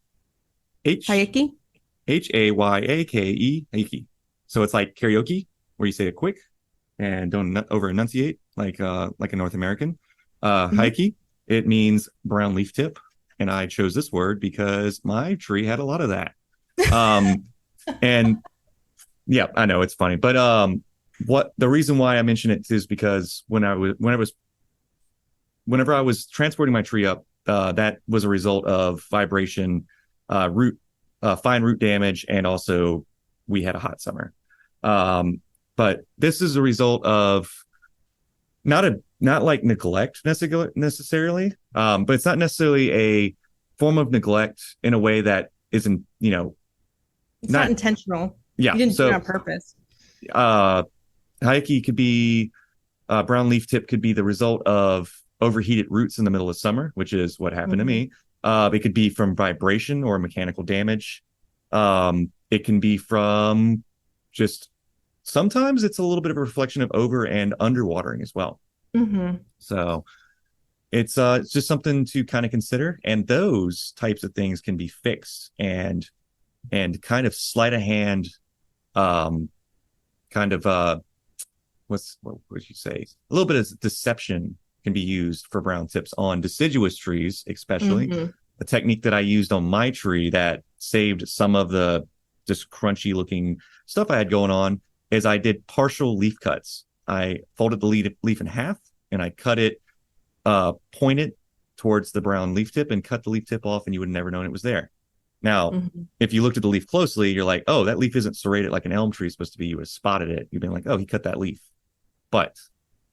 Hayeki? Hayake. Hayeki. So it's like karaoke, where you say it quick and don't over enunciate like a North American. Hayeki. It means brown leaf tip, and I chose this word because my tree had a lot of that. And yeah, I know it's funny, but what the reason why I mention it is because whenever I was transporting my tree up, that was a result of vibration, fine root damage, and also we had a hot summer. But this is a result of not like neglect necessarily, but it's not necessarily a form of neglect in a way that isn't, it's not intentional. Yeah, you didn't do it on purpose. Hayeki could be brown leaf tip could be the result of overheated roots in the middle of summer, which is what happened to me. It could be from vibration or mechanical damage. It can be from just sometimes it's a little bit of a reflection of over and underwatering as well. So it's just something to kind of consider, and those types of things can be fixed and kind of sleight of hand, what would you say? A little bit of deception can be used for brown tips on deciduous trees, especially. A technique that I used on my tree that saved some of the just crunchy looking stuff I had going on is I did partial leaf cuts. I folded the leaf in half and I cut it, pointed towards the brown leaf tip and cut the leaf tip off, and you would have never known it was there. Now, if you looked at the leaf closely, you're like, oh, that leaf isn't serrated like an elm tree is supposed to be. You would have spotted it. You've been like, oh, he cut that leaf. But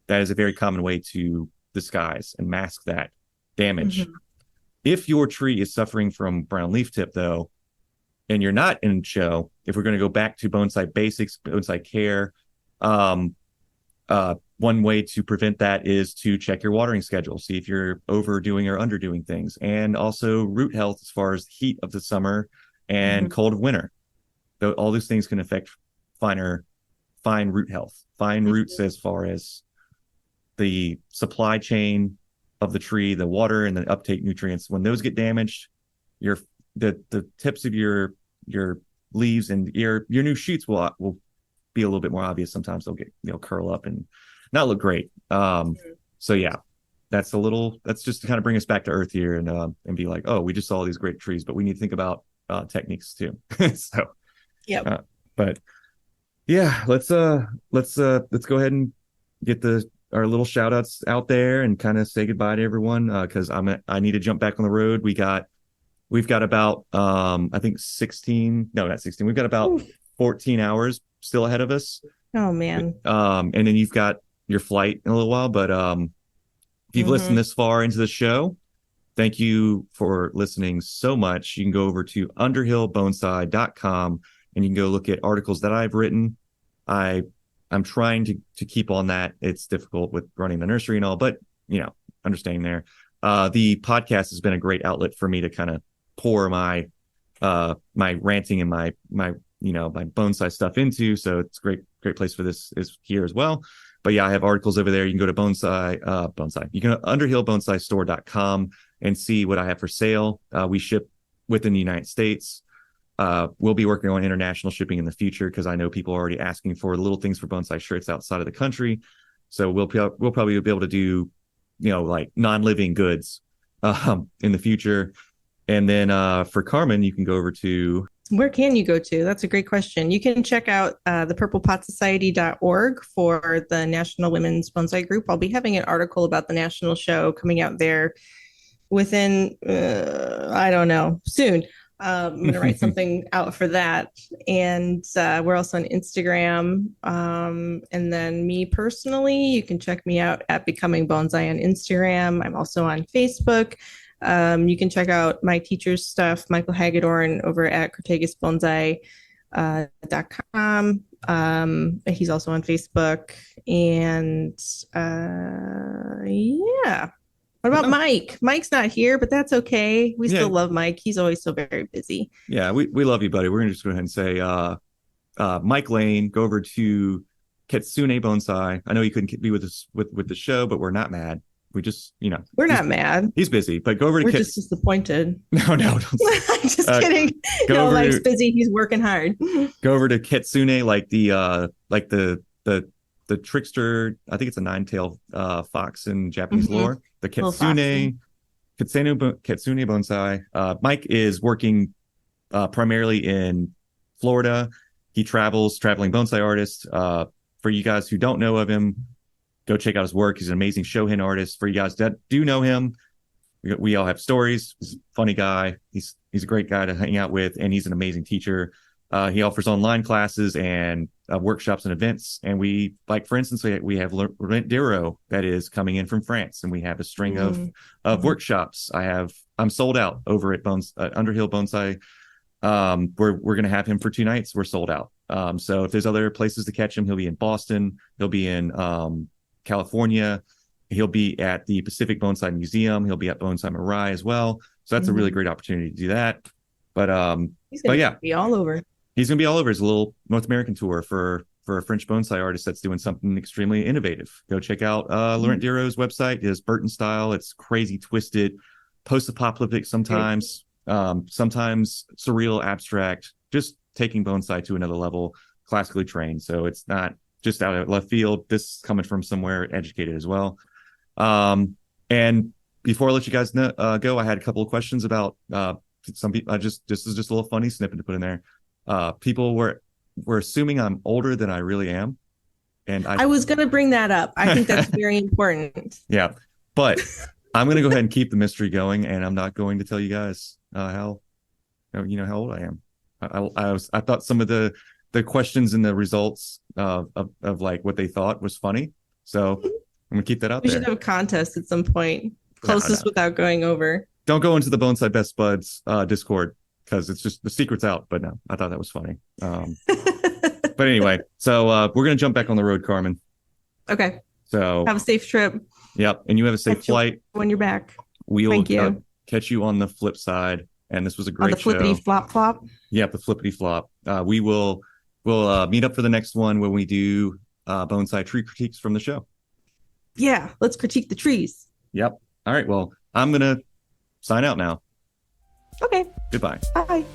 that is a very common way to disguise and mask that damage. If your tree is suffering from brown leaf tip, though, and you're not in show, if we're going to go back to bonsai basics, bonsai care, one way to prevent that is to check your watering schedule, see if you're overdoing or underdoing things, and also root health as far as the heat of the summer and cold of winter. Though all those things can affect fine root health, fine roots as far as the supply chain of the tree, the water and the uptake nutrients. When those get damaged, the tips of your leaves and your new shoots will be a little bit more obvious. Sometimes they'll curl up and not look great. So yeah, that's just to kind of bring us back to earth here and be like, oh, we just saw these great trees, but we need to think about techniques too. So yeah, but yeah, let's go ahead and get the our little shout outs out there and kind of say goodbye to everyone because I need to jump back on the road. We've got about I think 16, no, not 16. We've got about Oof. 14 hours still ahead of us. Oh man. And then you've got your flight in a little while, but if you've listened Hmm. this far into the show, thank you for listening so much. You can go over to underhillbonsai.com and you can go look at articles that I've written. I I'm trying to keep on that. It's difficult with running the nursery and all, but understanding there. The podcast has been a great outlet for me to kind of pour my ranting and my bonsai stuff into. So it's a great place for this is here as well. But yeah, I have articles over there. You can go to bonsai. You can go to underhillbonsaistore.com and see what I have for sale. We ship within the United States. We'll be working on international shipping in the future because I know people are already asking for little things for bonsai shirts outside of the country. So we'll probably be able to do, like non-living goods in the future. And then for Carmen, you can go over to Where can you go to? That's a great question. You can check out the purplepotsociety.org for the National Women's Bonsai Group. I'll be having an article about the national show coming out there within, I don't know, soon. I'm going to write something out for that. And we're also on Instagram. And then me personally, you can check me out at Becoming Bonsai on Instagram. I'm also on Facebook. You can check out my teacher's stuff, Michael Hagedorn, over at CratagasBonsai.com. He's also on Facebook. And yeah. What about no, Mike? Mike's not here, but that's okay. We yeah, still love Mike. He's always so very busy. yeah, we love you, buddy. We're gonna just go ahead and say Mike Lane, go over to Kitsune Bonsai. I know he couldn't be with us with the show, but we're not mad. We just, We're he's not mad. he's busy. But go over to We're just disappointed. no, no, I'm just uh, kidding. go No, over Mike's to busy. He's working hard. go over to Kitsune, like the trickster. I think it's a nine-tailed fox in Japanese Mm-hmm. lore. The Little foxy. Kitsune Bonsai. Mike is working primarily in Florida. He traveling bonsai artist. For you guys who don't know of him, go check out his work. He's an amazing shohin artist. For you guys that do know him, we all have stories. He's a funny guy. He's a great guy to hang out with, and he's an amazing teacher. He offers online classes and workshops and events. And for instance, we have Laurent Diro that is coming in from France, and we have a string of workshops. I'm sold out over at Underhill Bonsai. We're going to have him for 2 nights. We're sold out. So if there's other places to catch him, he'll be in Boston. He'll be in California. He'll be at the Pacific Bonsai Museum. He'll be at Bonsai Mirai as well. So that's a really great opportunity to do that. But He's gonna yeah, be all over. he's going to be all over his little North American tour for a French bonsai artist that's doing something extremely innovative. Go check out Laurent Diro's website. His Burton style. It's crazy, twisted, post-apocalyptic sometimes, sometimes surreal, abstract, just taking bonsai to another level, classically trained. So it's not just out of left field. This is coming from somewhere educated as well. And before I let you guys go, I had a couple of questions about some people. This is just a little funny snippet to put in there. People were assuming I'm older than I really am, and I was gonna bring that up. I think that's very important. yeah, but I'm gonna go ahead and keep the mystery going, and I'm not going to tell you guys how how old I am. I thought some of the questions and the results of like what they thought was funny, so I'm gonna keep that out We there. should have a contest at some point. Closest No. without going over. Don't go into the Bonsai Best Buds Discord because it's just the secret's out. But no, I thought that was funny. But anyway, so we're gonna jump back on the road, Carmen. Okay. So Have a safe trip. yep, and you have a safe flight. When you're back. We will Thank you. catch you on the flip side. And this was a On great the flippity show. flop flop. Yep, the flippity flop. We'll meet up for the next one when we do bonsai tree critiques from the show. Yeah. Let's critique the trees. Yep. All right. Well, I'm gonna sign out now. Okay. Goodbye. Bye.